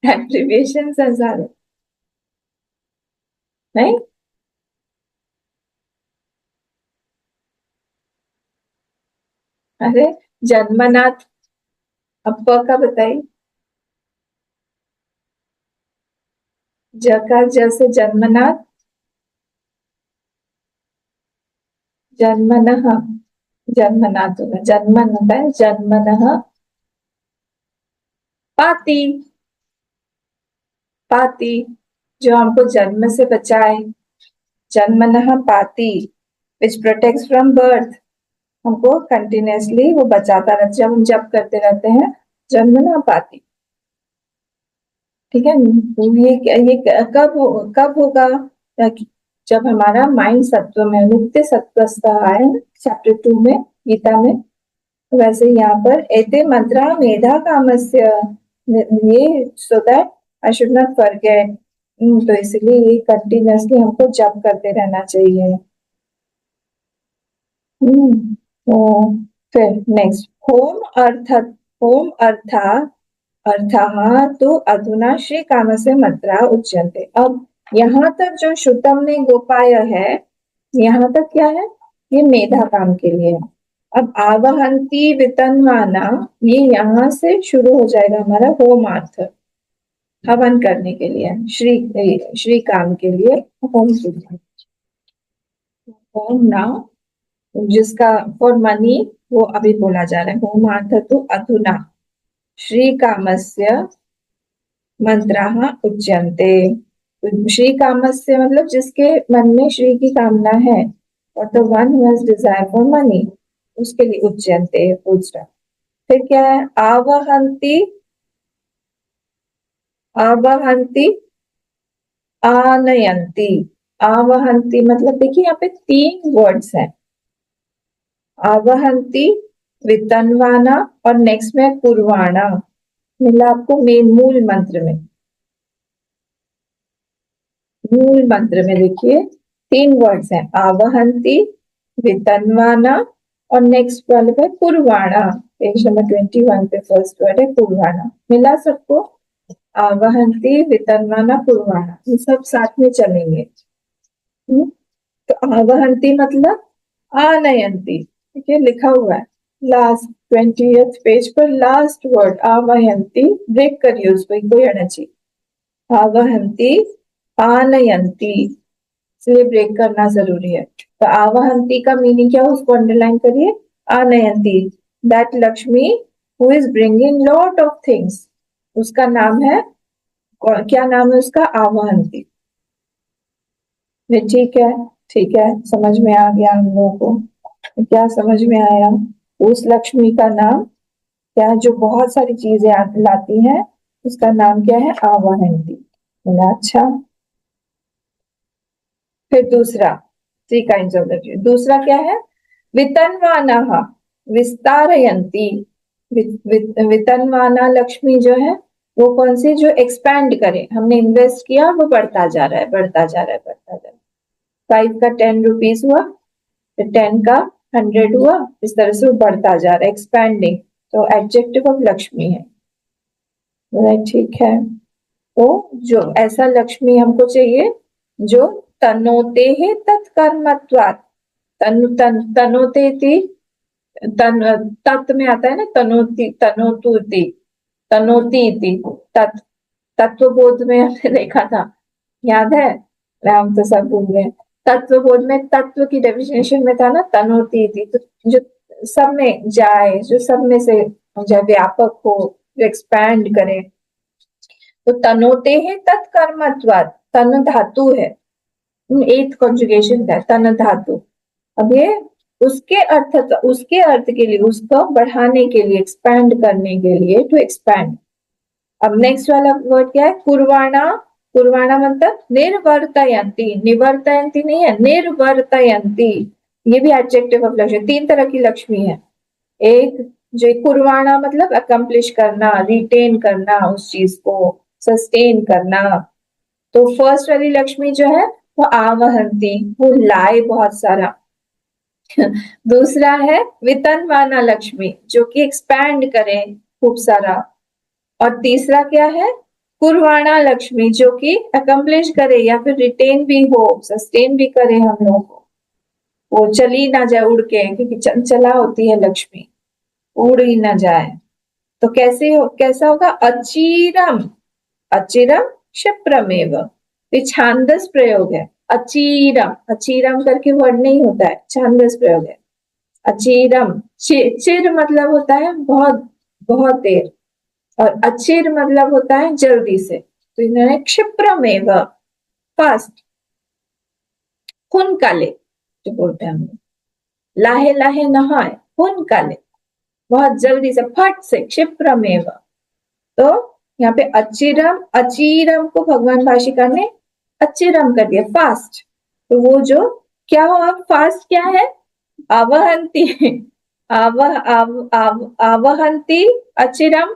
एब्रिविएशन संसार नहीं। अरे जन्मनाथ, अब प का बताइए। ज का जैसे जन्मनाथ, जन्मनः, जन्मनाथ होगा, जन्मन होता है, जन्मनः पाति, पाति जो हमको जन्म से बचाए, जन्मनः पाति विच प्रोटेक्ट्स फ्रॉम बर्थ, हमको कंटिन्यूसली वो बचाता रहता, जब हम जप करते रहते हैं, जन्मनः पाति। ठीक है, तो ये कब होगा, जब हमारा माइंड सत्व में, नित्य सत्वस्थ है चैप्टर 2 में गीता में, वैसे यहाँ पर एते मंत्रा मेधा कामस्य, ये so that I should not forget, तो इसलिए ये कंटिन्यूसली हमको जप करते रहना चाहिए। तो फिर नेक्स्ट, होम अर्था अर्थः तो अधुना श्री काम से मंत्रा उच्यन्ते। अब यहाँ तक जो श्रुतम ने गोपाय है, यहाँ तक क्या है, ये मेधा काम के लिए है। अब आवहंती वितन्वाना, ये यहाँ से शुरू हो जाएगा हमारा होमार्थ, हवन करने के लिए, श्री काम के लिए होम के लिए। होम नाउ, जिसका फॉर मनी वो अभी बोला जा रहा है, होमार्थ तो अधुना श्री कामस्य मंत्राः उच्यन्ते। श्री कामस्य मतलब जिसके मन में श्री की कामना है, और the one who has desire for money, उसके लिए उच्यन्ते पूछ रहा। फिर क्या है, आवहंती, आवहंती आनयंती, आवहंती मतलब देखिए यहाँ पे 3 वर्ड्स हैं, आवहंती, वितन्वाना और नेक्स्ट में कुर्वाणा, मिला आपको मेन मूल मंत्र में, मूल मंत्र में देखिए 3 वर्ड्स हैं, आवहंती, वितन्वाना और नेक्स्ट वाले पे कुर्वाणा, पेज नंबर 21 पे फर्स्ट वर्ड है कुर्वाणा, मिला सबको, आवहंती, वितन्वाना, कुर्वाणा, ये सब साथ में चलेंगे। तो आवहंती मतलब आनयंती, ठीक है, लिखा हुआ है लास्ट 20th पेज पर, लास्ट वर्ड आवहंती, ब्रेक करिए उसको, कोई आना चाहिए, आवहंती आनयंती, इसलिए ब्रेक करना जरूरी है। तो आवहंती का मीनिंग क्या है उसको अंडरलाइन करिए, आनयंती, that Lakshmi who is bringing lot of things, उसका नाम है, क्या नाम है उसका, आवहंती। ठीक है, ठीक है, समझ में आ गया हम लोगों को, क्या समझ में आया, उस लक्ष्मी का नाम क्या है जो बहुत सारी चीजें लाती है, उसका नाम क्या है, आवहंती। अच्छा, फिर दूसरा, 3 kinds of लक्ष्मी, दूसरा क्या है, वितन्वाना विस्तारयंती, वितन्वाना लक्ष्मी जो है वो कौन सी, जो एक्सपैंड करे, हमने इन्वेस्ट किया वो बढ़ता जा रहा है, बढ़ता जा रहा है, बढ़ता जा रहा है, 5 का 10 रुपीज हुआ, फिर 10 का 100 हुआ, इस तरह से वो बढ़ता जा रहा है, एक्सपैंडिंग, तो एडजेक्टिव ऑफ लक्ष्मी है। ठीक है, तो जो ऐसा लक्ष्मी हमको चाहिए जो तनोते है तत्कर्मत्वात्, तनोते थी, तत् में आता है ना, तनोती, तनोतुति, तनोती थी, तत्, तत्वबोध में हमने देखा था, याद है, हम तो सब भूल गए, तत्वबोध में तत्व की डेफिनेशन में था ना तनोती थी, तो जो सब में जाए, जो सब में से जो व्यापक हो, जो एक्सपैंड करे। तो तनोते है तत्कर्मत्वात्, तन धातु है, एथ कॉन्जुगेशन का तन धातु। अब ये उसके अर्थ के लिए, उसको बढ़ाने के लिए, एक्सपैंड करने के लिए, टू एक्सपैंड। अब नेक्स्ट वाला वर्ड क्या है? कुर्वाणा। कुर्वाणा मतलब निर्वर्तयन्ति, निवर्तयन्ति नहीं है, निर्वर्तयन्ति। ये भी एडजेक्टिव ऑफ लक्ष्मी। तीन तरह की लक्ष्मी है। एक जो कुर्वाणा मतलब अकम्प्लिश करना, रिटेन करना, उस चीज को सस्टेन करना। तो फर्स्ट वाली लक्ष्मी जो है वो आवहंती, वो लाए बहुत सारा। दूसरा है वितनवाना लक्ष्मी, जो कि एक्सपैंड करे खूब सारा। और तीसरा क्या है? कुर्वाणा लक्ष्मी, जो कि अकम्प्लिश करे या फिर रिटेन भी हो, सस्टेन भी करे हम लोग को, वो चली ना जाए उड़ के, क्योंकि चंचला होती है लक्ष्मी, उड़ ही ना जाए। तो कैसा होगा? अचीरम। अचिरम क्षिप्रमेव। ये छांदस प्रयोग है। अचीरम, अचीरम करके वर्ड नहीं होता है, छांदस प्रयोग है। अचीरम। चिर मतलब होता है बहुत, बहुत देर, और अचिर मतलब होता है जल्दी से। तो इन्होंने क्षिप्रमेव, फास्ट, हुनकाले जो बोलते हैं हम लोग, लाहे लाहे नहाए, हुनकाले, बहुत जल्दी से, फट से, क्षिप्रमेव। तो यहाँ पे अचिरम, अचीरम को भगवान भाषिका ने अचिरम कर दिया, फास्ट। तो वो जो क्या हो, अब फास्ट क्या है? आवहंती। आवहंती अचिरम,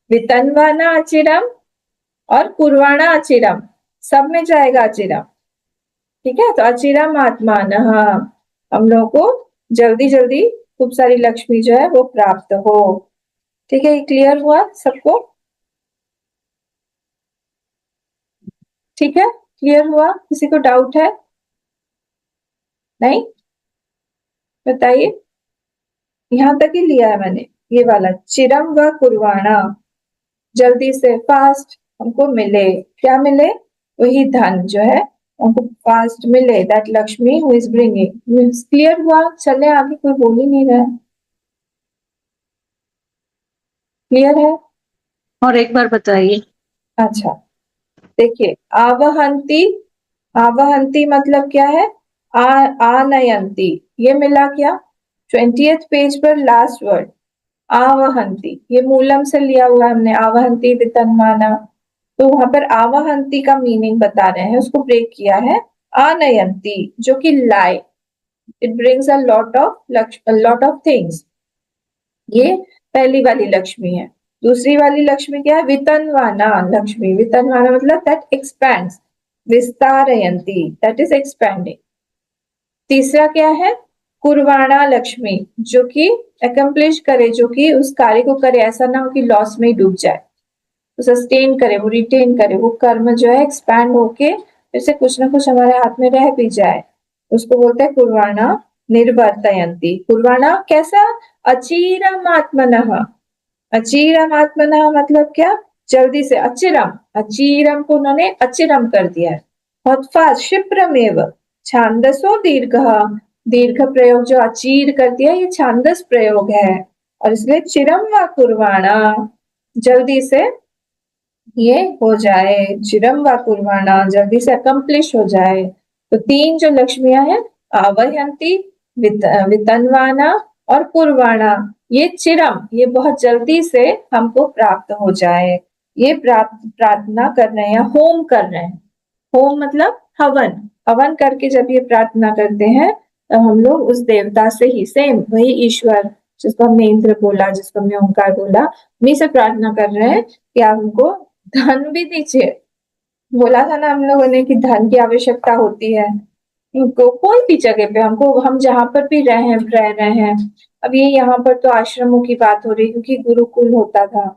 वितनवाना अचिरम, और कुर्वाणा अचिरम, सब में जाएगा अचिरम। ठीक है, तो अचिरम आत्मान, हाँ, हम लोग को जल्दी जल्दी खूब सारी लक्ष्मी जो है वो प्राप्त हो। ठीक है, ये क्लियर हुआ सबको? ठीक है, क्लियर हुआ? किसी को डाउट है? नहीं, बताइए। यहां तक ही लिया है मैंने, ये वाला चिरम व कुर्वाणा, जल्दी से, फास्ट हमको मिले। क्या मिले? वही धन जो है हमको फास्ट मिले, that Lakshmi who is bringing. Clear हुआ? चले आगे, कोई बोल ही नहीं रहा है। क्लियर है? और एक बार बताइए। अच्छा, देखिए, आवहंती। आवहंती मतलब क्या है? आनयंती। ये मिला क्या? 20th पेज पर लास्ट वर्ड, आवहंती। ये मूलम से लिया हुआ है हमने, आवहंती वितन्माना। तो वहां पर आवहंती का मीनिंग बता रहे हैं, उसको ब्रेक किया है। आनयंती जो कि लाए, it brings a lot of things. ये पहली वाली लक्ष्मी है। दूसरी वाली लक्ष्मी क्या है? वितनवाना लक्ष्मी। वितनवाना मतलब दैट एक्सपैंड्स, विस्तारयंती, दैट इज एक्सपैंडिंग। तीसरा क्या है? कुर्वाणा लक्ष्मी, जो कि अकम्प्लिश करे, जो कि उस कार्य को करे, ऐसा ना हो कि लॉस में ही डूब जाए, वो सस्टेन करे, वो रिटेन करे, वो कर्म जो है एक्सपैंड होके फिर से कुछ ना कुछ हमारे हाथ में रह भी जाए, उसको बोलते हैं कुर्वाणा निर्वर्तयंती। कुर्वाणा कैसा? अचीरम आत्मनः। अचीरम आत्मनः मतलब क्या? जल्दी से, अचिरम, अचीरम को उन्होंने अचिरम कर दिया है, बहुत फास्ट। क्षिप्रमेव, छांदसो दीर्घ, दीर्घ प्रयोग जो अचीर कर दिया, ये छांदस प्रयोग है, और इसलिए चिरम व कुर्वाणा, जल्दी से ये हो जाए, चिरम व कुर्वाणा, जल्दी से अकम्प्लिश हो जाए। तो तीन जो लक्ष्मियां हैं, आवहंती, वितनवाना और कुर्वाणा, ये चिरम, ये बहुत जल्दी से हमको प्राप्त हो जाए, ये प्रार्थना कर रहे हैं, होम कर रहे हैं। होम मतलब हवन। हवन करके जब ये प्रार्थना करते हैं, तो हम लोग उस देवता से ही, सेम वही ईश्वर जिसको हमने इंद्र बोला, जिसको हमने ओंकार बोला, उन्हीं से प्रार्थना कर रहे हैं कि आप हमको धन भी दीजिए। बोला था ना हम लोगों ने कि धन की आवश्यकता होती है इनको, कोई भी जगह पे हमको, हम जहां पर भी रह रहे हैं। अब ये यहाँ पर तो आश्रमों की बात हो रही, क्योंकि गुरुकुल होता था,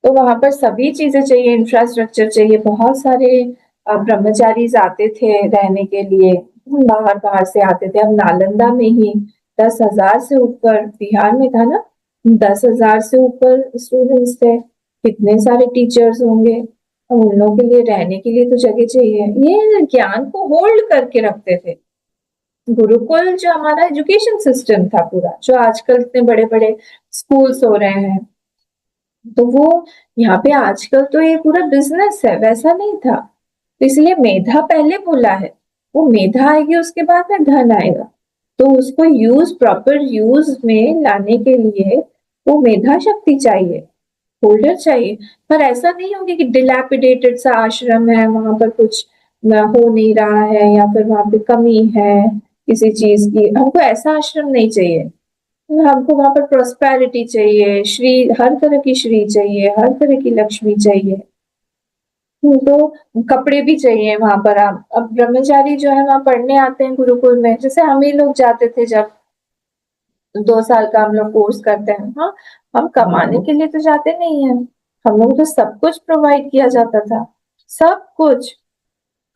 तो वहां पर सभी चीजें चाहिए, इंफ्रास्ट्रक्चर चाहिए, बहुत सारे ब्रह्मचारी आते थे रहने के लिए, बाहर बाहर से आते थे। अब नालंदा में ही 10,000 से ऊपर, बिहार में था ना, 10,000 से ऊपर स्टूडेंट्स थे, कितने सारे टीचर्स होंगे, अब उन लोगों के लिए रहने के लिए तो जगह चाहिए। ये ज्ञान को होल्ड करके रखते थे, गुरुकुल जो हमारा एजुकेशन सिस्टम था पूरा, जो आजकल इतने बड़े-बड़े स्कूल्स हो रहे हैं, तो वो यहाँ पे आजकल तो ये पूरा बिज़नेस है, वैसा नहीं था। तो इसलिए मेधा पहले बोला है, वो मेधा आएगी उसके बाद में धन आएगा। तो उसको प्रॉपर यूज़ में लाने के लिए वो मेधा शक्ति चाहिए, होल्डर चाहिए। पर ऐसा नहीं होगा कि डिलैपिडेटेड सा आश्रम है, वहाँ पर कुछ हो नहीं रहा है या फिर वहाँ पे कमी है किसी चीज़ की। हमको ऐसा आश्रम नहीं चाहिए। हमको वहाँ पर प्रॉस्पेरिटी चाहिए, हर तरह की श्री चाहिए, हर तरह की लक्ष्मी चाहिए। तो कपड़े भी चाहिए वहाँ पर। आप अब ब्रह्मचारी जो है वहाँ पढ़ने आते हैं गुरुकुल में, जैसे हम ही लोग जाते थे जब 2 साल का हम लोग कोर्स करते हैं। हाँ, हम कमाने के लिए तो जाते नहीं है, हम लोग तो सब कुछ प्रोवाइड किया जाता था, सब कुछ।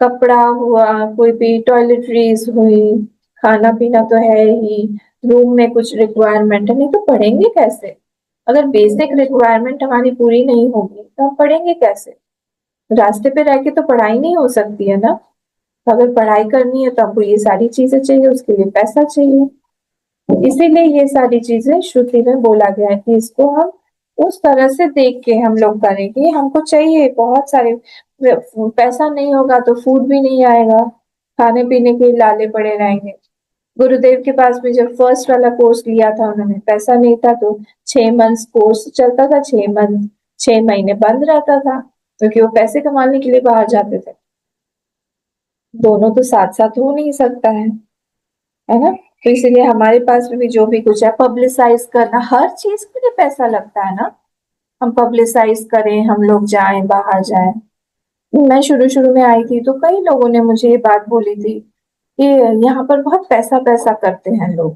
कपड़ा हुआ, कोई भी टॉयलेटरीज हुई, खाना पीना तो है ही, रूम में कुछ रिक्वायरमेंट है, नहीं तो पढ़ेंगे कैसे? अगर बेसिक रिक्वायरमेंट हमारी पूरी नहीं होगी तो हम पढ़ेंगे कैसे? रास्ते पे रह के तो पढ़ाई नहीं हो सकती है ना। अगर पढ़ाई करनी है तो हमको ये सारी चीजें चाहिए, उसके लिए पैसा चाहिए। इसीलिए ये सारी चीजें श्रुति में बोला गया है कि इसको हम उस तरह से देख के हम लोग करेंगे। हमको चाहिए बहुत सारे, पैसा नहीं होगा तो फूड भी नहीं आएगा, खाने पीने के लाले पड़े रहेंगे। गुरुदेव के पास में जब फर्स्ट वाला कोर्स लिया था उन्होंने, पैसा नहीं था तो 6 मंथ्स कोर्स चलता था, 6 महीने बंद रहता था, क्योंकि वो पैसे कमाने के लिए बाहर जाते थे। दोनों तो साथ साथ हो नहीं सकता है ना। तो इसीलिए हमारे पास में भी जो भी कुछ है, पब्लिसाइज करना, हर चीज के लिए पैसा लगता है ना। हम पब्लिसाइज करें, हम लोग जाएं, बाहर जाएं। मैं शुरू शुरू में आई थी तो कई लोगों ने मुझे ये बात बोली थी कि यहाँ पर बहुत पैसा पैसा करते हैं लोग।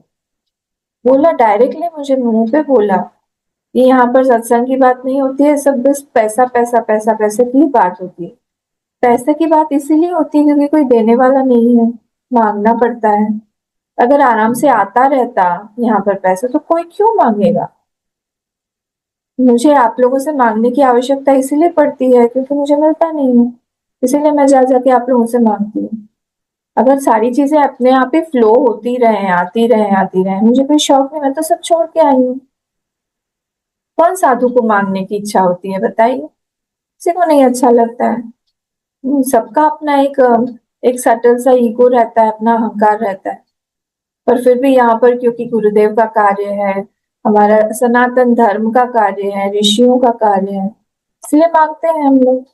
बोला डायरेक्टली, मुझे मुंह पे बोला कि यहाँ पर सत्संग की बात नहीं होती है, सब बस पैसा पैसा पैसा पैसे की बात होती है। पैसे की बात इसीलिए होती है क्योंकि कोई देने वाला नहीं है, मांगना पड़ता है। अगर आराम से आता रहता यहाँ पर पैसा तो कोई क्यों मांगेगा। मुझे आप लोगों से मांगने की आवश्यकता इसीलिए पड़ती है क्योंकि मुझे मिलता नहीं है, इसीलिए मैं जा जाके आप लोगों से मांगती हूँ। अगर सारी चीजें अपने आप ही फ्लो होती रहे, आती रहे, मुझे कोई शौक नहीं, मैं तो सब छोड़ के आई हूँ। कौन साधु को मांगने की इच्छा होती है बताइए? किसी को नहीं अच्छा लगता है। सबका अपना एक सटल सा ईगो रहता है, अपना अहंकार रहता है। पर फिर भी यहाँ पर क्योंकि गुरुदेव का कार्य है, हमारा सनातन धर्म का कार्य है, ऋषियों का कार्य है, इसलिए मांगते हैं हम लोग।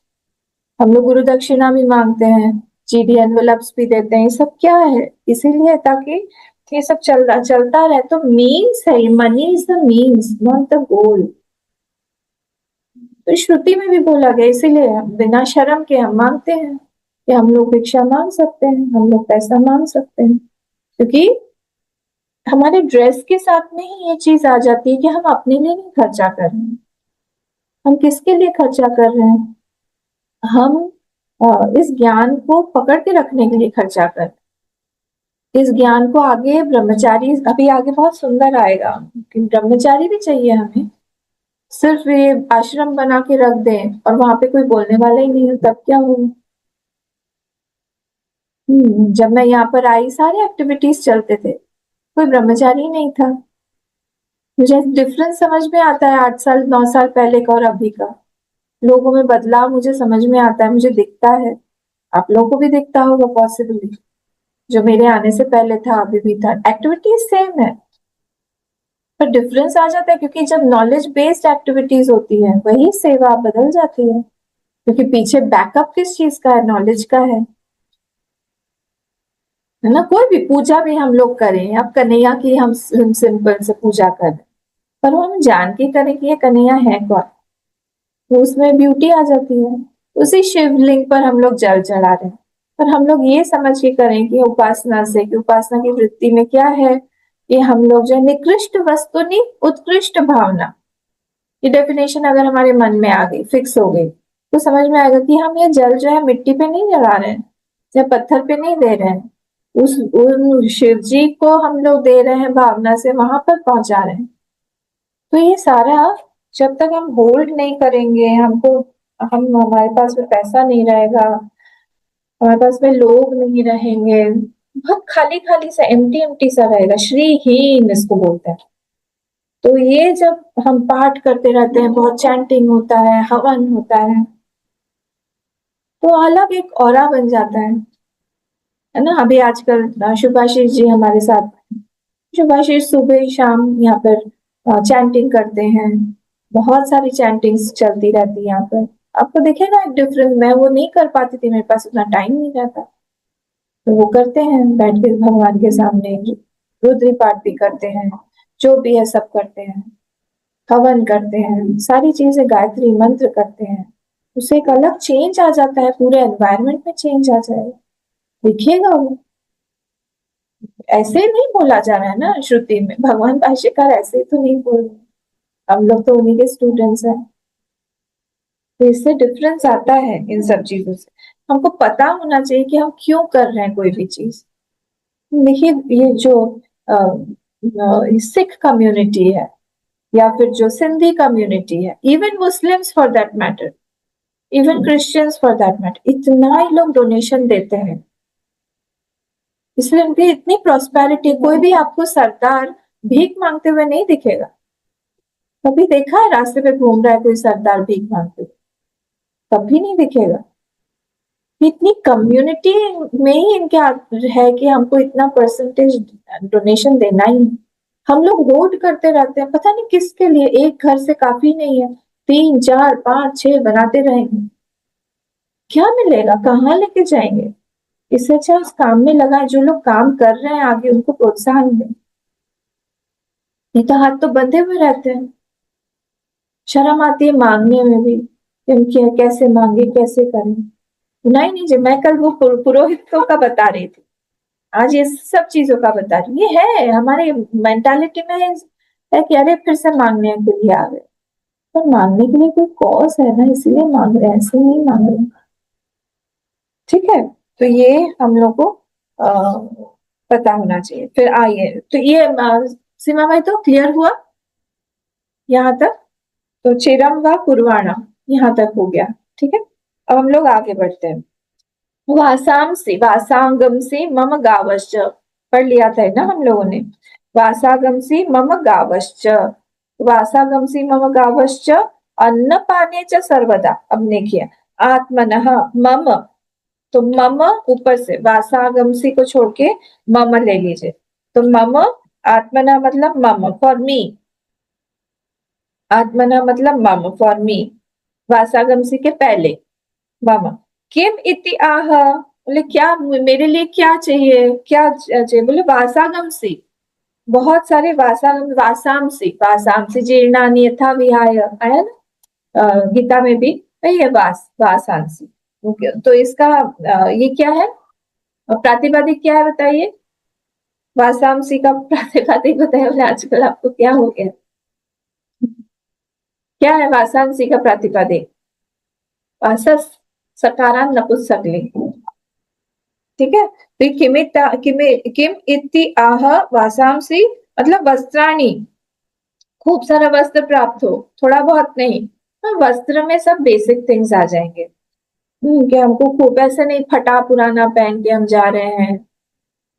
हम लोग गुरु दक्षिणा भी मांगते हैं, जीडी एनवेलप्स भी देते हैं। ये सब क्या है? इसीलिए ताकि ये सब चलता रहे। तो मीन्स है, money is the means, not the goal. तो श्रुति में भी बोला गया, इसीलिए बिना शर्म के हम मांगते हैं कि हम लोग भिक्षा मांग सकते हैं, हम लोग पैसा मांग सकते हैं, क्योंकि हमारे ड्रेस के साथ में ही ये चीज आ जाती है कि हम अपने लिए नहीं खर्चा कर रहे हैं। हम किसके लिए खर्चा कर रहे हैं? हम इस ज्ञान को पकड़ के रखने के लिए खर्चा कर, इस ज्ञान को आगे ब्रह्मचारी, अभी आगे बहुत सुंदर आएगा कि ब्रह्मचारी भी चाहिए हमें। सिर्फ ये आश्रम बना के रख दें और वहां पे कोई बोलने वाला ही नहीं है, तब क्या होगा? जब मैं यहाँ पर आई सारे एक्टिविटीज चलते थे, कोई ब्रह्मचारी नहीं था। मुझे डिफरेंस समझ में आता है 8 साल 9 साल पहले का और अभी का। लोगों में बदलाव मुझे समझ में आता है, मुझे दिखता है। आप लोगों को भी दिखता होगा पॉसिबली, जो मेरे आने से पहले था अभी भी था। एक्टिविटीज सेम है पर डिफरेंस आ जाता है, क्योंकि जब नॉलेज बेस्ड एक्टिविटीज होती है वही सेवा बदल जाती है, क्योंकि पीछे बैकअप किस चीज का है? नॉलेज का है ना। कोई भी पूजा भी हम लोग करें, अब कन्हैया की हम सिंपल से पूजा करें, पर हम जान के करें कि ये कन्हैया है कौन, तो उसमें ब्यूटी आ जाती है। उसी शिवलिंग पर हम लोग जल चढ़ा रहे हैं, पर हम लोग ये समझ के करें कि उपासना से, कि उपासना की वृत्ति में क्या है कि हम लोग जो है निकृष्ट वस्तुनि उत्कृष्ट भावना, ये डेफिनेशन अगर हमारे मन में आ गई, फिक्स हो गई, तो समझ में आएगा कि हम ये जल जो है मिट्टी पे नहीं जला रहे हैं या पत्थर पे नहीं दे रहे हैं, उन शिव जी को हम लोग दे रहे हैं, भावना से वहां पर पहुंचा रहे हैं। तो ये सारा जब तक हम होल्ड नहीं करेंगे, हमारे पास में पैसा नहीं रहेगा, हमारे पास में लोग नहीं रहेंगे, बहुत खाली खाली सा एम्प्टी सा रहेगा, श्रीहीन इसको बोलते हैं। तो ये जब हम पाठ करते रहते हैं, बहुत चैंटिंग होता है, हवन होता है, तो अलग एक ऑरा बन जाता है ना। अभी आजकल शुभाशीष जी हमारे साथ, शुभाशीष सुबह शाम यहाँ पर चैंटिंग करते हैं, बहुत सारी चैंटिंग्स चलती रहती है यहाँ पर। आपको दिखेगा एक डिफरेंस, मैं वो नहीं कर पाती थी, मेरे पास उतना टाइम नहीं रहता, तो वो करते हैं बैठ के भगवान के सामने, रुद्री पाठ भी करते हैं, जो भी है सब करते हैं, हवन करते हैं, सारी चीजें, गायत्री मंत्र करते हैं। उससे एक अलग चेंज आ जाता है, पूरे एनवायरनमेंट में चेंज आ जाएगा, दिखिएगा वो। ऐसे नहीं बोला जा रहा है ना श्रुति में, भगवान भाष्यकार ऐसे तो नहीं बोल रहे, हम लोग तो उन्हीं के स्टूडेंट्स हैं। तो इससे डिफरेंस आता है इन सब चीजों से। हमको पता होना चाहिए कि हम क्यों कर रहे हैं कोई भी चीज। देखिए, ये जो सिख कम्युनिटी है, या फिर जो सिंधी कम्युनिटी है, even Muslims for that matter, even Christians for that matter, इतना ही लोग डोनेशन देते हैं, इसलिए उनकी इतनी प्रॉस्पेरिटी। कोई भी आपको सरदार भीख मांगते हुए नहीं दिखेगा। कभी देखा है रास्ते पे घूम रहा है कोई सरदार भीख मांगते हुए? कभी नहीं दिखेगा। इतनी कम्युनिटी में ही इनके है कि हमको इतना परसेंटेज डोनेशन देना ही है। हम लोग होर्ड करते रहते हैं, पता नहीं किसके लिए। एक घर से काफी नहीं है, 3 4 5 6 बनाते रहेंगे, क्या मिलेगा, कहाँ लेके जाएंगे? इससे अच्छा उस काम में लगाए, जो लोग काम कर रहे हैं आगे उनको प्रोत्साहन दें। नहीं तो हाथ तो बंधे हुए रहते हैं, शर्म आती है मांगने में भी कि हम क्या, कैसे मांगे, कैसे करें। नहीं नहीं जी, मैं कल वो पुरोहितों का बता रही थी, आज ये सब चीजों का बता रही। ये है हमारे मेंटालिटी में है कि अरे फिर से मांगने के लिए आ गए, पर मांगने के लिए कोई कॉज है ना, इसलिए मांग रहे हैं, ऐसे नहीं मांग रहे हैं। ठीक है, तो ये हम लोग को पता होना चाहिए। फिर आइए, तो ये सीमा भाई तो क्लियर हुआ यहाँ तक। तो चिरम व कुर्वाणा यहाँ तक हो गया। ठीक है, अब हम लोग आगे बढ़ते हैं। वासांसी वासांगमसी मम गावश्च, पढ़ लिया था ना हम लोगों ने। वासागमसी मम गावश्च, वासागमसी मम गावश्च अन्न पाने च सर्वदा। अब देखिए, आत्मनः मम, तो मम ऊपर से वासागमसी को छोड़ के मम ले लीजिए। तो मम, आत्मना मतलब मम फॉर मी, आत्मना मतलब मम फॉर मी, वासागमसी के पहले मम। किम इति आह, बोले क्या, मेरे लिए क्या चाहिए, क्या चाहिए? बोले वासागमसी, बहुत सारे वासागम, वासामसी, वासामसी जीर्णानि यथा विहाय, आया ना गीता में भी, वही है वासांसी। तो इसका ये क्या है, प्रातिपदिक क्या है बताइए? वासांसी का प्रातिपदिक बताइए। बोले आजकल आपको क्या हो गया, क्या है वासांसी का प्रातिपदिक? वासस, सकारांत नपुंसकलिंग। ठीक है, तो किम इति आह वासांसी मतलब वस्त्राणी, खूब सारा वस्त्र प्राप्त हो, थोड़ा बहुत नहीं। वस्त्र में सब बेसिक थिंग्स आ जाएंगे। कि हमको खूब ऐसे नहीं फटा पुराना पहन के हम जा रहे हैं,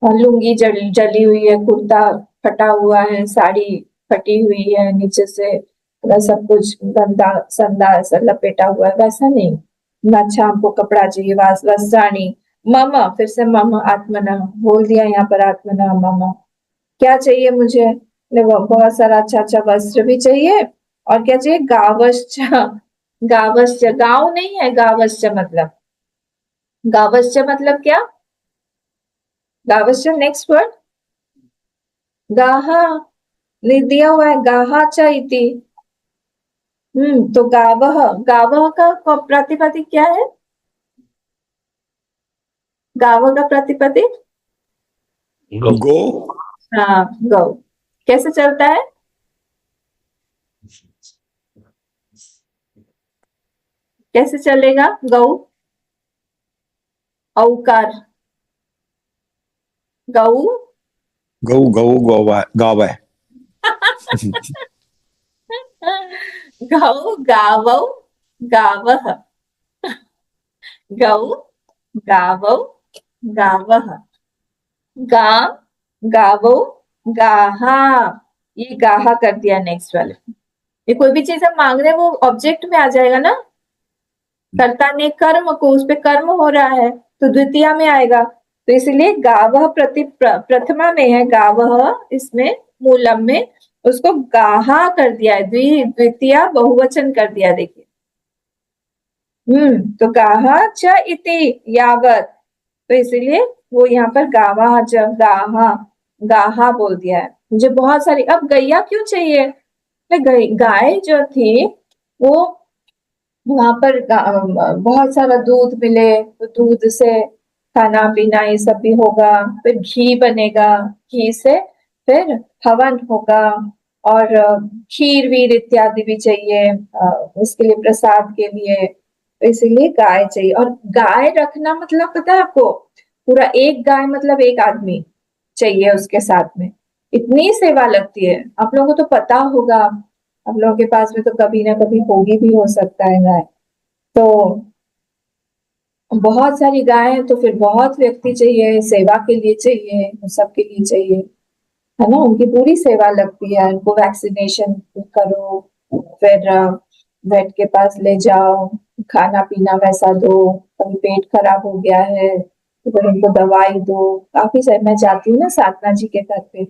और लुंगी जली हुई है, कुर्ता फटा हुआ है, साड़ी फटी हुई है नीचे से, पूरा सब कुछ गंदा संदा ऐसा लपेटा हुआ है, वैसा नहीं। अच्छा हमको कपड़ा चाहिए, वस्त्राणी मम, फिर से मम, आत्मना बोल दिया यहाँ पर, आत्मना मम। क्या चाहिए मुझे? बहुत सारा अच्छा अच्छा वस्त्र भी चाहिए, और क्या चाहिए? गावश्च, गावश्च गाँव नहीं है, गावश्च मतलब, गावश्च मतलब क्या? गावश्च नेक्स्ट वर्ड गाहा, दिया हुआ है गाहा च इति। तो गावह, गावह का प्रातिपदिक क्या है? गावह का प्रातिपदिक गो। गो, हाँ, गौ। कैसे चलता है? कैसे चलेगा गौ? औकार, गौ, गौ गौ गौवा गावै। गौ गावौ गावः, गौ गावौ गावः। गाम, गावो, गाहा। ये गाहा कर दिया नेक्स्ट वाले। ये कोई भी चीज हम मांग रहे हैं वो ऑब्जेक्ट में आ जाएगा ना। कर्ता ने कर्म को, उस पे कर्म हो रहा है तो द्वितीया में आएगा। तो इसलिए गावह प्रथमा में है, गावह इसमें मूलम में, उसको गाहा कर दिया है, द्वितीया बहुवचन कर दिया। देखिए तो गाहा च इति यावत, तो इसीलिए वो यहाँ पर गावा च गाहा, गाहा बोल दिया है। मुझे बहुत सारी, अब गैया क्यों चाहिए? गाय जो थी वो वहां पर बहुत सारा दूध मिले तो दूध से खाना पीना ये सब भी होगा, फिर घी बनेगा, घी से फिर हवन होगा, और खीर वीर इत्यादि भी चाहिए इसके लिए, प्रसाद के लिए। तो इसीलिए गाय चाहिए। और गाय रखना मतलब पता है आपको, पूरा एक गाय मतलब एक आदमी चाहिए उसके साथ में, इतनी सेवा लगती है। आप लोगों को तो पता होगा, आप लोगों के पास में तो कभी ना कभी होगी भी हो सकता है गाय। तो बहुत सारी गाय है तो फिर बहुत व्यक्ति चाहिए, सेवा के लिए चाहिए, उन सबके लिए चाहिए, है ना। उनकी पूरी सेवा लगती है, उनको वैक्सीनेशन करो, फिर वेट के पास ले जाओ, खाना पीना वैसा दो, कभी पेट खराब हो गया है तो फिर उनको दवाई दो। काफी सारे, मैं जाती हूँ ना साधना जी के घर पे,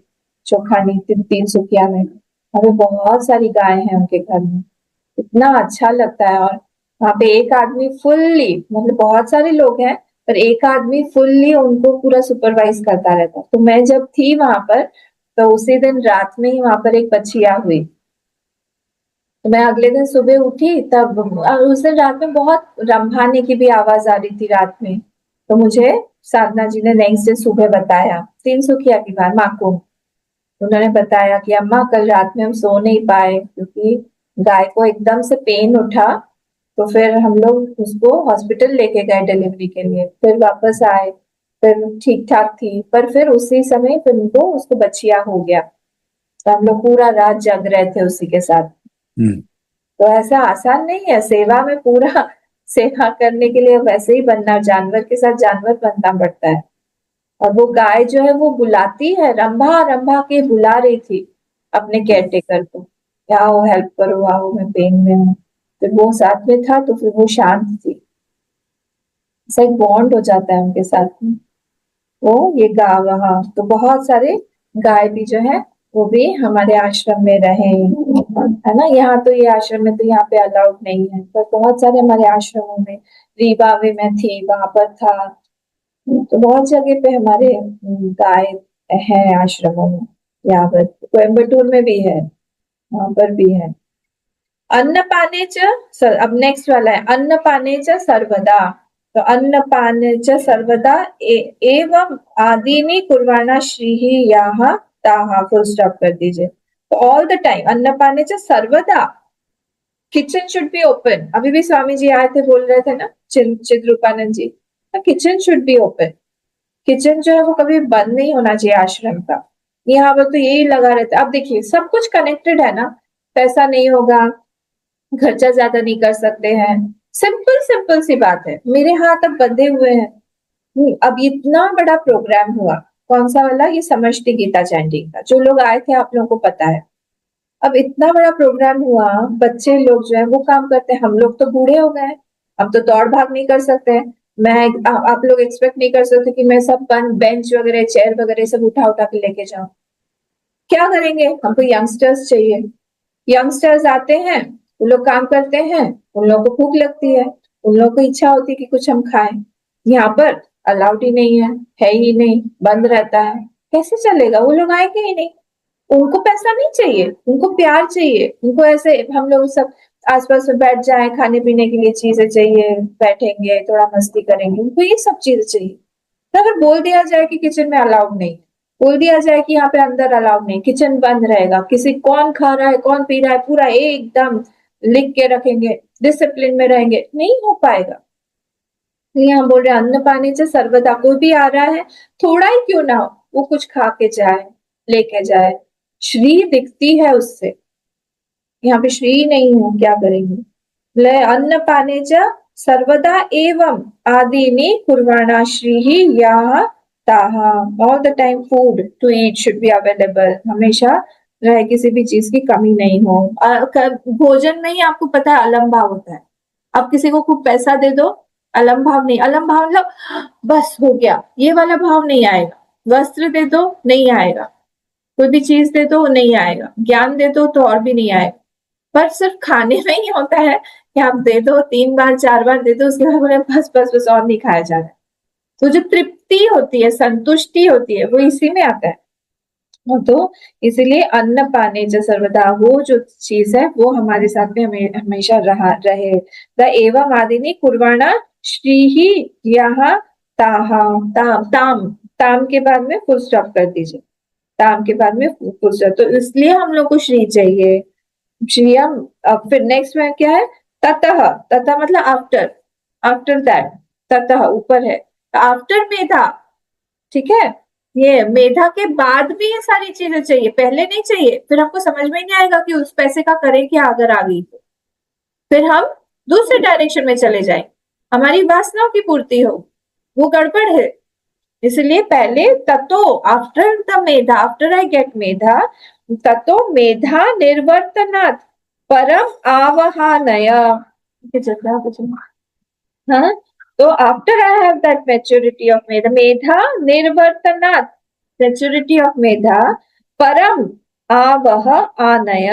चोखानी तीन सुखिया में, हमें बहुत सारी गाय हैं उनके घर में, इतना अच्छा लगता है। और वहां पे एक आदमी फुल्ली, मतलब बहुत सारे लोग हैं पर एक आदमी फुल्ली उनको पूरा सुपरवाइज करता रहता है। तो मैं जब थी वहां पर तो उसी दिन रात में ही वहां पर एक बछिया हुई, तो मैं अगले दिन सुबह उठी तब, और उस दिन रात में बहुत रंभाने की भी आवाज आ रही थी रात में। तो मुझे साधना जी ने नेक्स्ट डे सुबह बताया, तीन सुखिया की बात माँ को, उन्होंने बताया कि अम्मा कल रात में हम सो नहीं पाए क्योंकि गाय को एकदम से पेन उठा, तो फिर हम लोग उसको हॉस्पिटल लेके गए डिलीवरी के लिए, फिर वापस आए, फिर ठीक ठाक थी, पर फिर उसी समय फिर उनको उसको बच्चिया हो गया। तो हम लोग पूरा रात जग रहे थे उसी के साथ। हम्म। तो ऐसा आसान नहीं है सेवा में पूरा सेवा करने के लिए वैसे ही बनना, जानवर के साथ जानवर बनना पड़ता है। और वो गाय जो है वो बुलाती है, रंभा रंभा के बुला रही थी अपने केयर टेकर को, आओ हेल्प करो, आओ मैं पेन में हूँ। फिर वो साथ में था तो फिर वो शांत थी, ऐसा एक बॉन्ड हो जाता है उनके साथ में। वो ये गाय, हाँ, तो बहुत सारे गाय भी जो है वो भी हमारे आश्रम में रहे, है ना। यहाँ तो ये आश्रम में तो यहाँ पे अलाउड नहीं है, पर बहुत सारे हमारे आश्रमों में, रीवावे में थी, वहां पर था, तो बहुत जगह पे हमारे गाय है आश्रमों में। यहाँ पर कोयम्बटूर में भी है, वहां पर भी है। अन्न पाने च अब नेक्स्ट वाला है, अन्न पाने च सर्वदा। तो अन्न पाने च सर्वदा एवं आदिनी कुर्वाणा श्री याह ताहा, फुल स्टॉप कर दीजिए। तो ऑल द टाइम, अन्न पाने च सर्वदा, किचन शुड बी ओपन। अभी भी स्वामी जी आए थे, बोल रहे थे ना, Chidrupananda ji, kitchen should be open. Kitchen जो है वो कभी बंद नहीं होना चाहिए आश्रम का। यहाँ पर तो यही लगा रहता है। अब देखिए सब कुछ कनेक्टेड है ना, पैसा नहीं होगा, खर्चा ज्यादा नहीं कर सकते हैं, सिंपल सिंपल सी बात है, मेरे हाथ अब बंधे हुए हैं। अब इतना बड़ा प्रोग्राम हुआ, कौन सा वाला, ये समष्टि गीता चैंटिंग का, जो लोग आए थे आप लोगों को पता है। अब इतना बड़ा प्रोग्राम हुआ, बच्चे लोग जो है वो काम करते हैं, हम लोग तो बूढ़े हो गए, अब तो दौड़ भाग नहीं कर सकते हैं। आप लोग एक्सपेक्ट नहीं कर सकते कि मैं सब बेंच वगैरह चेयर वगैरह सब उठा उठा के लेके जाऊं। क्या करेंगे, हमको यंगस्टर्स चाहिए। यंगस्टर्स आते हैं, वो लोग काम करते हैं, उन लोगों को भूख लगती है, उन लोगों को इच्छा होती है कि कुछ हम खाएं। यहाँ पर अलाउड ही नहीं है ही नहीं, बंद रहता है, कैसे चलेगा, वो लोग आएंगे ही नहीं। उनको पैसा नहीं चाहिए, उनको प्यार चाहिए, उनको ऐसे हम लोग सब आसपास में बैठ जाए, खाने पीने के लिए चीजें चाहिए, बैठेंगे थोड़ा मस्ती करेंगे, उनको ये सब चीजें चाहिए। तो अगर बोल दिया जाए कि किचन में अलाउड नहीं, बोल दिया जाए कि यहाँ पे अंदर अलाउड नहीं, किचन बंद रहेगा, किसी कौन खा रहा है कौन पी रहा है पूरा एकदम लिख के रखेंगे, डिसिप्लिन में रहेंगे, नहीं हो पाएगा। तो यहाँ बोल रहे अन्न पानी से सर्वदा, कोई भी आ रहा है थोड़ा ही क्यों ना हो, वो कुछ खा के जाए, लेके जाए, श्री दिखती है उससे। यहाँ पे श्री नहीं है, क्या करेंगे। ले अन्न पाने च सर्वदा एवं आदिनी कुर्वाणा श्री ही यहाँ ताहा, all the time food to eat should be available, हमेशा जो है किसी भी चीज की कमी नहीं हो। भोजन में ही आपको पता है अलम भाव होता है। आप किसी को खूब पैसा दे दो, अलम भाव नहीं, अलम भाव मतलब बस हो गया, ये वाला भाव नहीं आएगा। वस्त्र दे दो, नहीं आएगा। कोई भी चीज दे दो, नहीं आएगा। ज्ञान दे दो तो और भी नहीं आएगा। पर सिर्फ खाने में ही होता है कि आप दे दो, 3 बार 4 बार दे दो, उसके बाद बोले बस बस बस और नहीं खाया जा रहा है। तो जो तृप्ति होती है, संतुष्टि होती है, वो इसी में आता है। तो इसीलिए अन्न पाने च सर्वदा, वो जो चीज है वो हमारे साथ में हमेशा रहे। द एवं आदिनी कुर्वाणा श्री ही यहाँ ताहा, ताम ताम के बाद में फुल स्टॉप कर दीजिए। ताम के बाद में फुल स्टॉप। तो इसलिए हम लोग को श्री चाहिए। श्रियम। अब फिर नेक्स्ट में क्या है? ततः, ततः मतलब आफ्टर, आफ्टर दैट, ततः ऊपर है, आफ्टर मेधा। ठीक है, ये मेधा के बाद भी ये सारी चीजें चाहिए, पहले नहीं चाहिए। फिर हमको समझ में नहीं आएगा कि उस पैसे का करें क्या अगर आ गई तो। फिर हम दूसरे डायरेक्शन में चले जाए, हमारी वासनाओं की पूर्ति हो, वो गड़बड़ है। इसलिए पहले ततो, after the medha, after I get medha, ततो मेधा निर्वर्तनात् परम आवहानय। हाँ, तो after I have that maturity of medha, मेधा निर्वर्तनात्, मैच्योरिटी ऑफ मेधा, परम आवह आनय।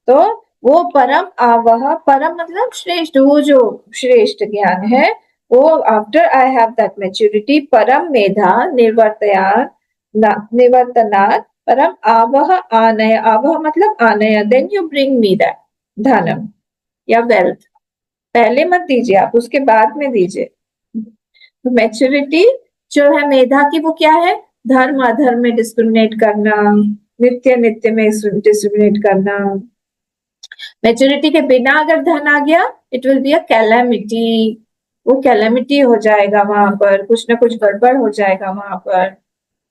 तो वो परम आवह, परम मतलब श्रेष्ठ, वो जो श्रेष्ठ ज्ञान है वो after I have that maturity, परम मेधा निवर्तनात् परम आवह आनय, आवह मतलब आनय, then you bring me that dhanam या वेल्थ। पहले मत दीजिए आप, उसके बाद में दीजिए। मैच्योरिटी जो है मेधा की, वो क्या है? धर्म अधर्म में डिस्क्रिमिनेट करना, नित्य नित्य में डिस्क्रिमिनेट करना। मैच्योरिटी के बिना अगर धन आ गया, it will be a calamity, वो कैलेमिटी हो जाएगा, वहां पर कुछ ना कुछ गड़बड़ हो जाएगा वहां पर।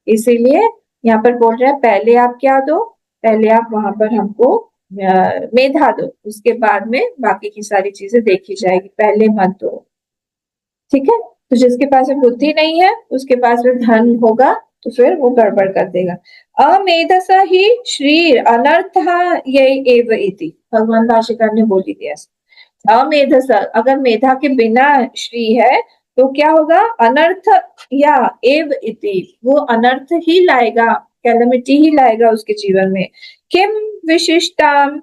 इसीलिए यहाँ पर बोल रहे हैं पहले आप क्या दो, पहले आप वहां पर हमको मेधा दो, उसके बाद में बाकी की सारी चीजें देखी जाएगी, पहले मत दो। ठीक है, तो जिसके पास में बुद्धि नहीं है उसके पास में धन होगा तो फिर वो गड़बड़ कर देगा। अमेधसा ही श्री अनर्थ ये एव इति, भगवान भाष्यकार ने बोली दिया। अमेधसा, अगर मेधा के बिना श्री है तो क्या होगा? अनर्थ या एव इति, वो अनर्थ ही लाएगा, कैलमिटी ही लाएगा उसके जीवन में। किम विशिष्टम,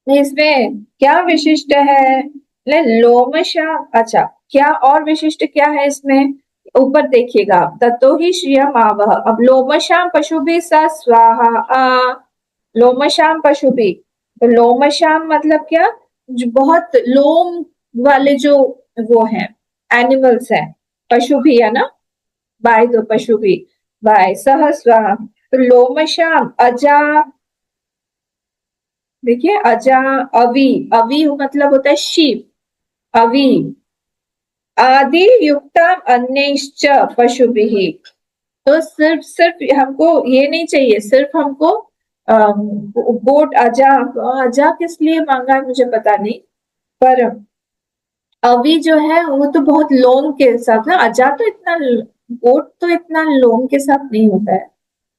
इसमें क्या विशिष्ट है? लोमशा, अच्छा क्या और विशिष्ट क्या है इसमें? ऊपर देखिएगा, ततो ही श्रियम आवह। अब लोमशाम पशु भी सा स्वाहा, लोमशाम पशु भी, तो लोमशाम मतलब क्या? जो बहुत लोम वाले जो वो हैं, एनिमल्स हैं, पशु भी है ना, बाय दो पशु भी, बाय सह स्वाहा। तो लोमशाम अजा, देखिए अजा, अवी, अवी मतलब होता है शीप, अवी आदि युक्ता अन्यश्च पशु भी। तो सिर्फ सिर्फ हमको ये नहीं चाहिए, सिर्फ हमको गोट, अजा, अजा किस लिए मांगा है मुझे पता नहीं, पर अवी जो है वो तो बहुत लोम के साथ है, अजा तो इतना, गोट तो इतना लोम के साथ नहीं होता है।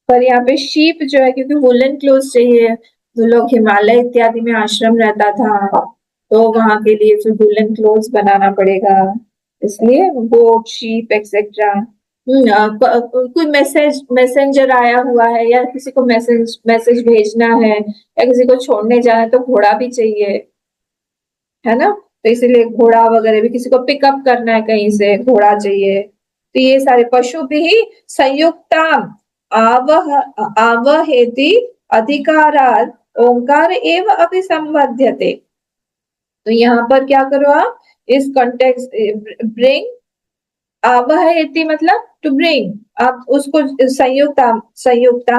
पर यहाँ पे शीप जो है, क्योंकि वुलन क्लोथ चाहिए, जो लोग हिमालय इत्यादि में आश्रम रहता था तो वहां के लिए फिर वुलन क्लोथ्स बनाना पड़ेगा, इसलिए गोट शीप एक्सेट्रा। कोई मैसेंजर आया हुआ है या किसी को मैसेज भेजना है या किसी को छोड़ने जाना है तो घोड़ा भी चाहिए, है ना। तो इसीलिए घोड़ा वगैरह भी, किसी को पिकअप करना है कहीं से, घोड़ा चाहिए। तो ये सारे पशु भी संयुक्ता आवह आवहेति अधिकारात ओंकार एव अभिसंबध्यते। तो यहाँ पर क्या करो आप, इस कॉन्टेक्स्ट ब्रिंग, आवहति मतलब टू ब्रिंग, आप उसको संयुक्ता, संयुक्ता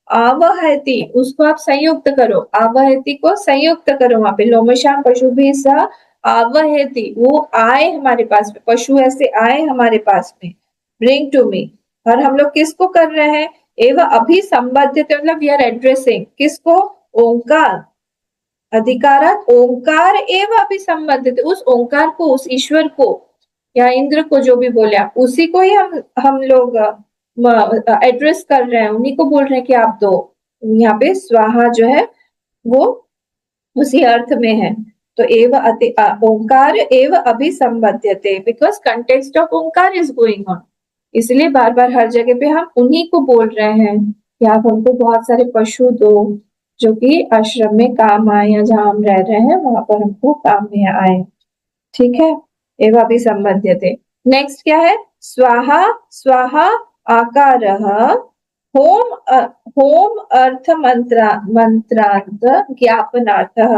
आवहति, उसको आप संयुक्त करो, आवहति को संयुक्त करो। वहां पे लोमशाम पशु भी स आवहति, वो आए हमारे पास में, पशु ऐसे आए हमारे पास में, ब्रिंग टू मी। और हम लोग किसको कर रहे हैं? एवं अभी संबद्ध मतलब वी आर एड्रेसिंग किसको? ओंकार, अधिकारात ओंकार एवं अभी संबद्ध, उस ओंकार को, उस ईश्वर को या इंद्र को जो भी बोले आप, उसी को ही हम लोग एड्रेस कर रहे हैं, उन्हीं को बोल रहे हैं कि आप दो। यहाँ पे स्वाहा जो है वो उसी अर्थ में है। तो ओंकार एव अभिसंबध्यते, because context of Omkara is going on, इसलिए बार बार हर जगह पे हम उन्हीं को बोल रहे हैं कि आप हमको बहुत सारे पशु दो जो कि आश्रम में काम आए, या जहाँ हम रह रहे हैं वहां पर हमको काम में आए। ठीक है, एव अभिसंबध्यते। नेक्स्ट क्या है? स्वाहा स्वाहा आकारः होम होम अर्थ मंत्रांत ज्ञापनार्थः।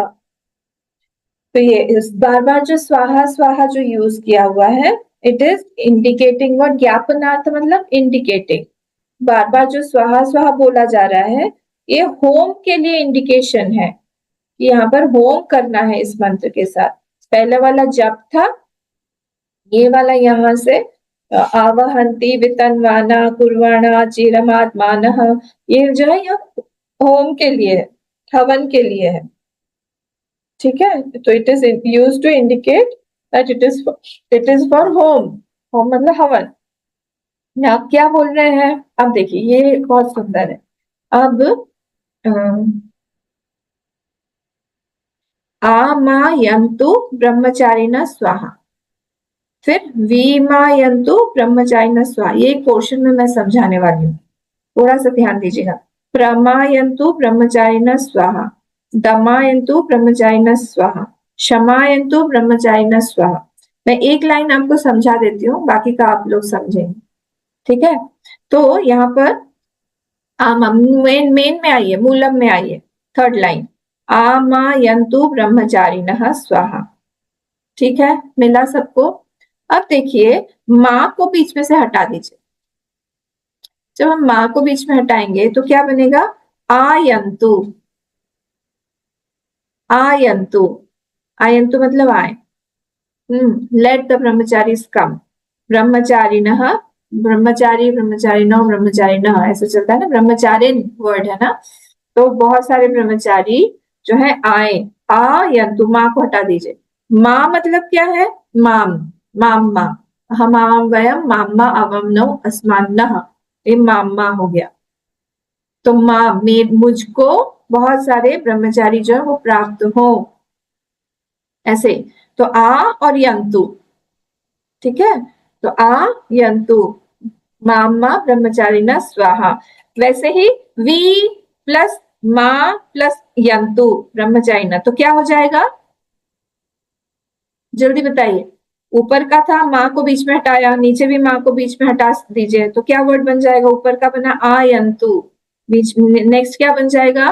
तो ये इस बार बार जो स्वाहा स्वाहा जो यूज किया हुआ है, इट इज इंडिकेटिंग, और ज्ञापनार्थ मतलब इंडिकेटिंग। बार बार जो स्वाहा स्वाहा बोला जा रहा है, ये होम के लिए इंडिकेशन है कि यहाँ पर होम करना है इस मंत्र के साथ। पहले वाला जप था, ये वाला यहाँ से आवहंती वितन्वाना कुर्वाणा चिरमात्मानः, ये जो है ये होम के लिए है, हवन के लिए है। ठीक है, तो it is use to indicate that it is for home. Home मतलब हवन। आप क्या बोल रहे हैं? अब देखिए, ये बहुत सुंदर है। अब आमायन्तु ब्रह्मचारिणः स्वाहा, फिर वीमायन्तु ब्रह्मचारिणः स्वाहा। ये एक पोर्शन में मैं समझाने वाली हूँ, थोड़ा सा ध्यान दीजिएगा। प्रमायन्तु ब्रह्मचारिणः स्वाहा, दमायन्तु ब्रह्मचारिणः स्वाहा, क्षमायन्तु ब्रह्मचारिणः स्वाहा। मैं एक लाइन आपको समझा देती हूँ, बाकी का आप लोग समझेंगे। ठीक है, तो यहाँ पर मेन में आइए, मूलम में आइए, थर्ड लाइन, आमायन्तु ब्रह्मचारिणः स्वाहा। ठीक है, मिला सबको? अब देखिए, माँ को बीच में से हटा दीजिए। जब हम माँ को बीच में हटाएंगे तो क्या बनेगा? आयन्तु। आयन्तु, आयन्तु मतलब आए। लेट द ब्रह्मचारी कम। ब्रह्मचारिणः, ब्रह्मचारी ब्रह्मचारिणो ब्रह्मचारिणः ऐसे चलता है ना, ब्रह्मचारिण वर्ड है ना, तो बहुत सारे ब्रह्मचारी जो है आए। आयन्तु, माँ को हटा दीजिए। माँ मतलब क्या है? माम, माम माँ, हमाम वयम मामा अवम नो अस्मान्नः, ये मामा हो गया। तो माँ में मुझको बहुत सारे ब्रह्मचारी जो है वो प्राप्त हो, ऐसे। तो आ और यंतु, ठीक है, तो आ यंतु मामा ब्रह्मचारिणः स्वाहा। वैसे ही वी प्लस माँ प्लस यंतु ब्रह्मचारिणः, तो क्या हो जाएगा? जल्दी बताइए। ऊपर का था, माँ को बीच में हटाया, नीचे भी माँ को बीच में हटा दीजिए, तो क्या वर्ड बन जाएगा? ऊपर का बना आयन्तु, बीच नेक्स्ट क्या बन जाएगा?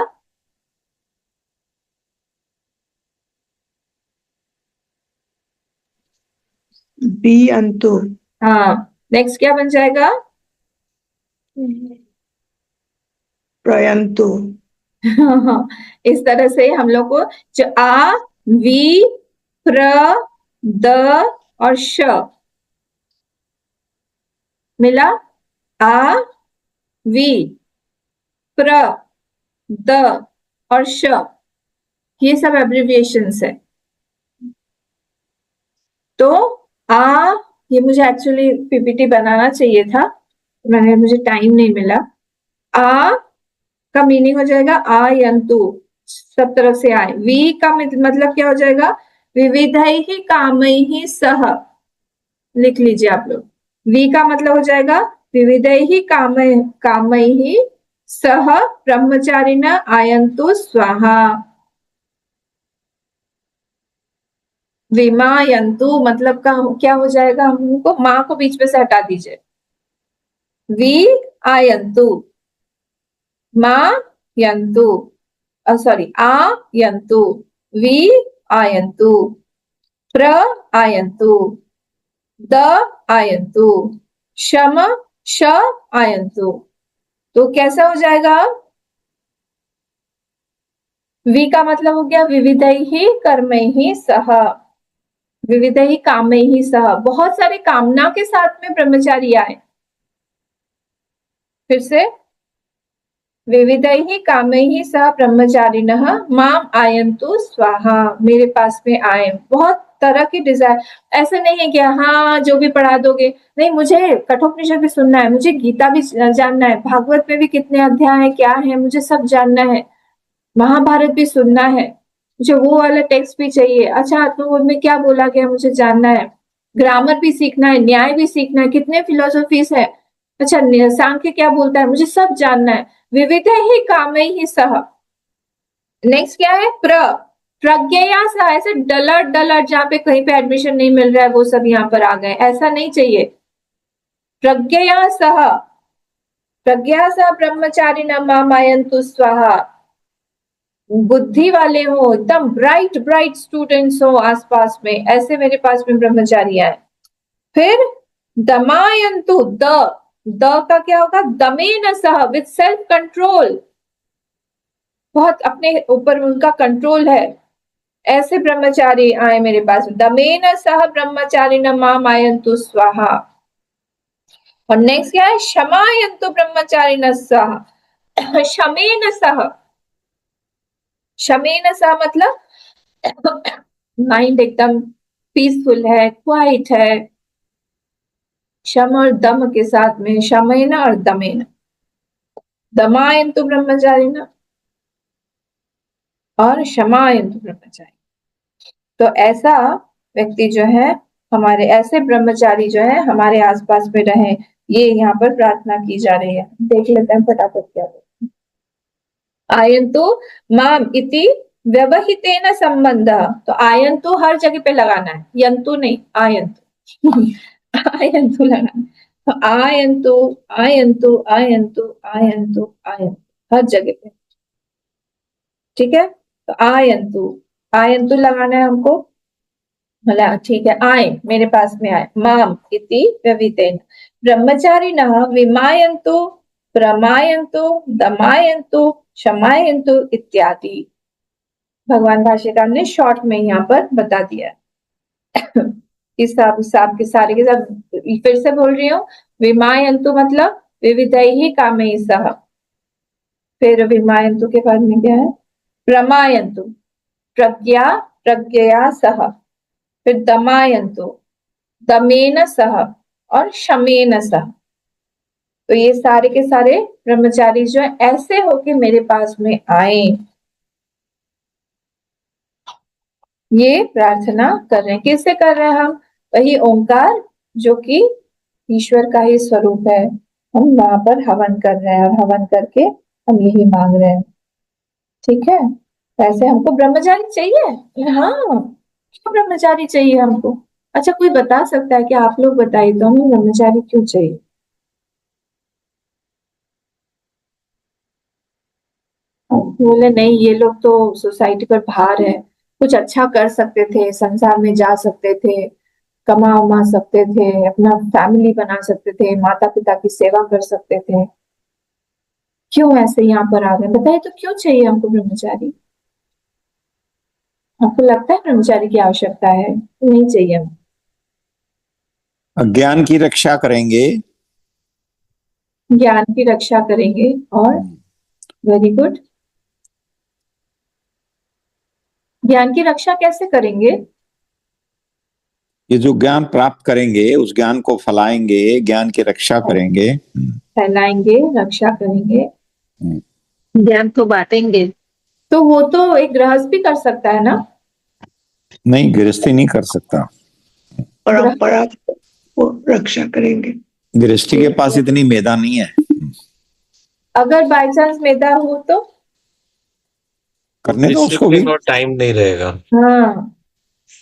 बीयन्तु। हाँ, नेक्स्ट क्या बन जाएगा? प्रयन्तु। इस तरह से हम लोग को जो आ वी प्र द और श मिला, आ वी प्र द और श, ये सब एब्रिविएशंस है। तो आ, ये मुझे एक्चुअली पीपीटी बनाना चाहिए था, मुझे टाइम नहीं मिला। आ का मीनिंग हो जाएगा आयन्तु, सब तरफ से आए। वी का मतलब क्या हो जाएगा? विविधैः कामैः सह, लिख लीजिए आप लोग। वी का मतलब हो जाएगा विविधैः कामैः सह ब्रह्मचारिणः आयन्तु स्वाहा। विमायन्तु मतलब का क्या हो जाएगा? हमको माँ को बीच में से हटा दीजिए। वी आयन्तु, माँ यन्तु, सॉरी आ यन्तु, वी आयन्तु, प्र आयन्तु, द आयन्तु, शम श आयन्तु। तो कैसा हो जाएगा? वी का मतलब हो गया विविधैः कर्मैः सह, विविधैः कामैः सह, बहुत सारे कामना के साथ में ब्रह्मचारी आए। फिर से विविधैः कामैः सह ब्रह्मचारिणः माम आयन्तु स्वाहा, मेरे पास में आए। बहुत तरह की डिजायर, ऐसा नहीं है कि हाँ जो भी पढ़ा दोगे, नहीं, मुझे कठोपनिषद भी सुनना है, मुझे गीता भी जानना है, भागवत में भी कितने अध्याय है, क्या है, मुझे सब जानना है, महाभारत भी सुनना है, मुझे वो वाला टेक्स्ट भी चाहिए। अच्छा, आत्मबोध में क्या बोला गया मुझे जानना है, ग्रामर भी सीखना है, न्याय भी सीखना है, कितने फिलोसॉफीज है, अच्छा सांख्य क्या बोलता है, मुझे सब जानना है। विविध ही काम ही सह। नेक्स्ट क्या है, प्रज्ञया सह। ऐसे डलर डलर जहाँ पे कहीं पे एडमिशन नहीं मिल रहा है वो सब यहाँ पर आ गए, ऐसा नहीं चाहिए। प्रज्ञया सह, प्रज्ञा सह ब्रह्मचारी न मायन्तु स्वाहा। बुद्धि वाले हो, एकदम ब्राइट ब्राइट स्टूडेंट्स हो आसपास में, ऐसे मेरे पास में ब्रह्मचारी आए। फिर दमायन्तु, द का क्या होगा, दमेन सह, विद सेल्फ कंट्रोल, बहुत अपने ऊपर उनका कंट्रोल है, ऐसे ब्रह्मचारी आए मेरे पास। दमेन सह ब्रह्मचारी न मायन्तु स्वाहा। और नेक्स्ट क्या है, क्षमायन्तु ब्रह्मचारी न सह, क्षमेन सह। क्षमेन सह मतलब माइंड एकदम पीसफुल है, क्वाइट है, क्षम और दम के साथ में, शमेन और दमेन। दमायन्तु ब्रह्मचारिण और क्षमायन्तु ब्रह्मचारी। तो ऐसा व्यक्ति जो है, हमारे ऐसे ब्रह्मचारी जो है हमारे आसपास में रहे, ये यहाँ पर प्रार्थना की जा रही है। देख लेते हैं फटाफट क्या है। आयन्तु माम इति व्यवहितेन संबंध। तो आयन्तु हर जगह पे लगाना है, यंतु नहीं, आयन्तु आयन्तु लगाना है। तो आयन्तु आयन्तु आयन्तु आयन्तु आयन्तु हर जगह पे, ठीक है। तो आयन्तु, आयन्तु लगाना है हमको, मतलब ठीक है, आए मेरे पास में आए। माम इति व्यवहितेन ब्रह्मचारिणः विमायन्तु प्रमायन्तु दमायन्तु क्षमायन्तु इत्यादि। भगवान भाष्यकार ने शॉर्ट में यहाँ पर बता दिया है। इस सब के सारे के सब फिर से बोल रही हूँ। विमायन्तु मतलब विविधैः कामैः सह। फिर विमायन्तु के बाद में क्या है, प्रमायन्तु, प्रज्ञया सह। फिर दमायन्तु, दमेन सह और शमेन सह। तो ये सारे के सारे ब्रह्मचारी जो है ऐसे होके मेरे पास में आए, ये प्रार्थना कर रहे हैं। किससे कर रहे हैं हम, वही ओंकार जो कि ईश्वर का ही स्वरूप है, हम वहां पर हवन कर रहे हैं और हवन करके हम यही मांग रहे हैं, ठीक है। वैसे हमको ब्रह्मचारी चाहिए, हाँ क्यों ब्रह्मचारी चाहिए हमको। अच्छा, कोई बता सकता है कि, आप लोग बताइए तो, हमें ब्रह्मचारी क्यों चाहिए। बोले नहीं, ये लोग तो सोसाइटी पर भार है, कुछ अच्छा कर सकते थे, संसार में जा सकते थे, कमा उमा सकते थे, अपना फैमिली बना सकते थे, माता पिता की सेवा कर सकते थे, क्यों ऐसे यहाँ पर आ गए। बताइए तो क्यों चाहिए हमको ब्रह्मचारी। आपको लगता है ब्रह्मचारी की आवश्यकता है, नहीं चाहिए हमें। ज्ञान की रक्षा करेंगे, ज्ञान की रक्षा करेंगे, और वेरी गुड, ज्ञान की रक्षा कैसे करेंगे। ये जो ज्ञान प्राप्त करेंगे उस ज्ञान को फैलाएंगे, ज्ञान की रक्षा करेंगे। फैलाएंगे, रक्षा करेंगे, ज्ञान को बांटेंगे। तो वो तो एक गृहस्थ भी कर सकता है ना। नहीं, गृहस्थी नहीं कर सकता, परंपरा को रक्षा करेंगे। गृहस्थी के पास इतनी मेधा नहीं है, अगर बाय चांस मेधा हो तो करने दो उसको भी। डिसिप्लिन और टाइम नहीं रहेगा। हाँ,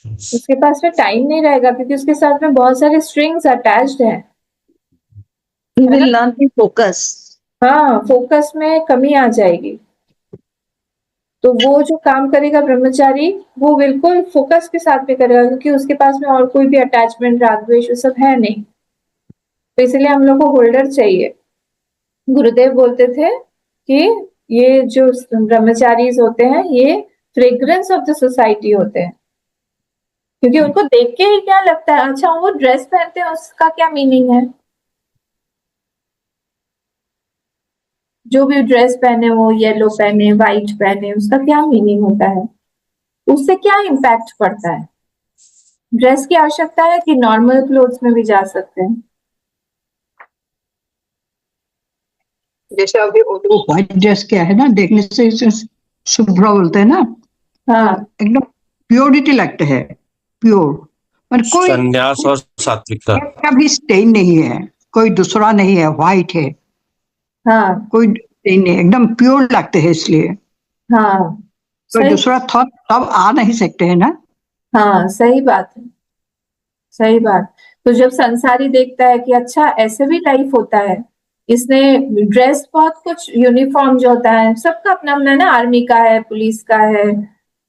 उसके पास में टाइम नहीं रहेगा क्योंकि उसके साथ में बहुत सारे स्ट्रिंग्स अटैच्ड हैं। He will not be focused. हाँ, फोकस में कमी आ जाएगी। तो वो जो काम करेगा ब्रह्मचारी, वो बिल्कुल फोकस के साथ में करेगा क्योंकि उसके पास में और कोई भी अटैचमेंट, राग द्वेष वो सब है नहीं। तो इसलिए हम लोग को होल्डर चाहिए। गुरुदेव बोलते थे कि ये जो ब्रह्मचारीज होते हैं, ये फ्रेग्रेंस ऑफ द सोसाइटी होते हैं, क्योंकि उनको देख के ही क्या लगता है, अच्छा वो ड्रेस पहनते हैं उसका क्या मीनिंग है। जो भी ड्रेस पहने, वो येलो पहने, व्हाइट पहने, उसका क्या मीनिंग होता है? उससे क्या इम्पैक्ट पड़ता है? ड्रेस की आवश्यकता है कि नॉर्मल क्लोथ्स में भी जा सकते हैं? जैसे अभी वो लोग व्हाइट ड्रेस क्या है ना, देखने से इसे शुभ्र बोलते हैं ना, हाँ एकदम प्योरिटी लगते है, प्योर। पर कोई संन्यास और सात्विकता। का भी स्टेन नहीं है, कोई दूसरा नहीं है, व्हाइट है, हाँ कोई स्टेन नहीं, एकदम प्योर लगते हैं, इसलिए हाँ कोई सही, दूसरा थॉट तब आ नहीं सकते हैं ना। हाँ सही बात है, सही बात। तो जब संसारी देखता है कि अच्छा ऐसे भी लाइफ होता है, इसने ड्रेस बहुत कुछ यूनिफॉर्म जो होता है सबका अपना अपना है ना, आर्मी का है, पुलिस का है,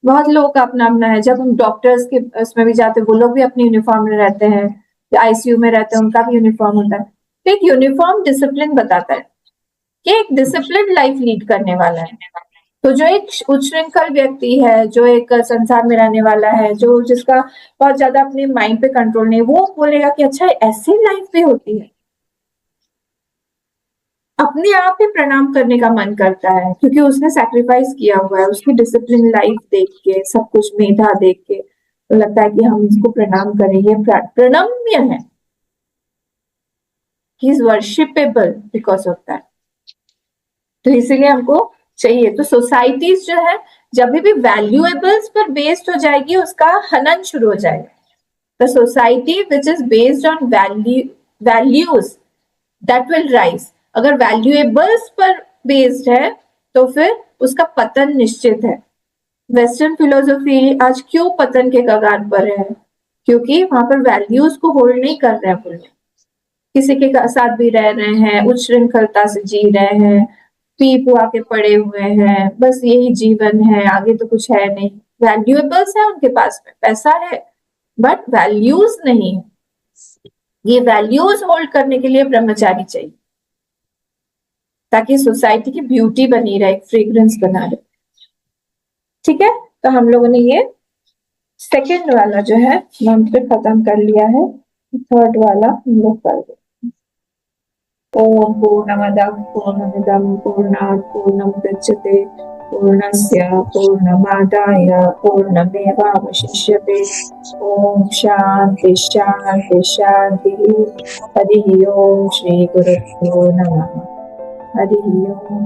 बहुत लोगों का अपना अपना है। जब हम डॉक्टर्स के उसमें भी जाते हैं, वो लोग भी अपनी यूनिफॉर्म में रहते हैं, आईसीयू में रहते हैं, उनका भी यूनिफॉर्म होता है। तो एक यूनिफॉर्म डिसिप्लिन बताता है कि एक डिसिप्लिन लाइफ लीड करने वाला है। तो जो एक उच्छृंखल व्यक्ति है, जो एक संसार में रहने वाला है, जो जिसका बहुत ज्यादा अपने माइंड पे कंट्रोल नहीं, वो बोलेगा कि अच्छा ऐसी लाइफ भी होती है। अपने आप ही प्रणाम करने का मन करता है, क्योंकि उसने सैक्रिफाइस किया हुआ है। उसकी डिसिप्लिन लाइफ देख के, सब कुछ मेधा देख के, तो लगता है कि हम इसको प्रणाम करें, ये प्रणम्य है, he is worshipable because of that. तो इसीलिए हमको चाहिए। तो सोसाइटीज जो है, जब भी वैल्यूएबल्स पर बेस्ड हो जाएगी, उसका हनन शुरू हो जाएगा। The society which is based on values that will rise. अगर वैल्यूएबल्स पर बेस्ड है तो फिर उसका पतन निश्चित है। वेस्टर्न फिलोसफी आज क्यों पतन के कगार पर है? क्योंकि वहां पर वैल्यूज को होल्ड नहीं कर रहे हैं, किसी के साथ भी रह रहे हैं, उच्छृंखलता से जी रहे हैं, पी पुआ के पड़े हुए हैं, बस यही जीवन है, आगे तो कुछ है नहीं। वैल्यूएबल्स है उनके पास में, पैसा है, बट वैल्यूज नहीं है। ये वैल्यूज होल्ड करने के लिए ब्रह्मचारी चाहिए, ताकि सोसाइटी की ब्यूटी बनी रहे, फ्रेग्रेंस बना रहे। ठीक है, तो हम लोगों ने ये सेकंड वाला जो है मंत्र खत्म कर लिया है। थर्ड वाला हम लोग कर दें। ओम पूर्णमदः पूर्णमिदं पूर्णात् पूर्णमुदच्यते पूर्णस्य पूर्णमादाय पूर्णमेवावशिष्यते। ओम शांति शांति शांति। हरि ओम। श्री गुरुभ्यो नमः। हरि ओम।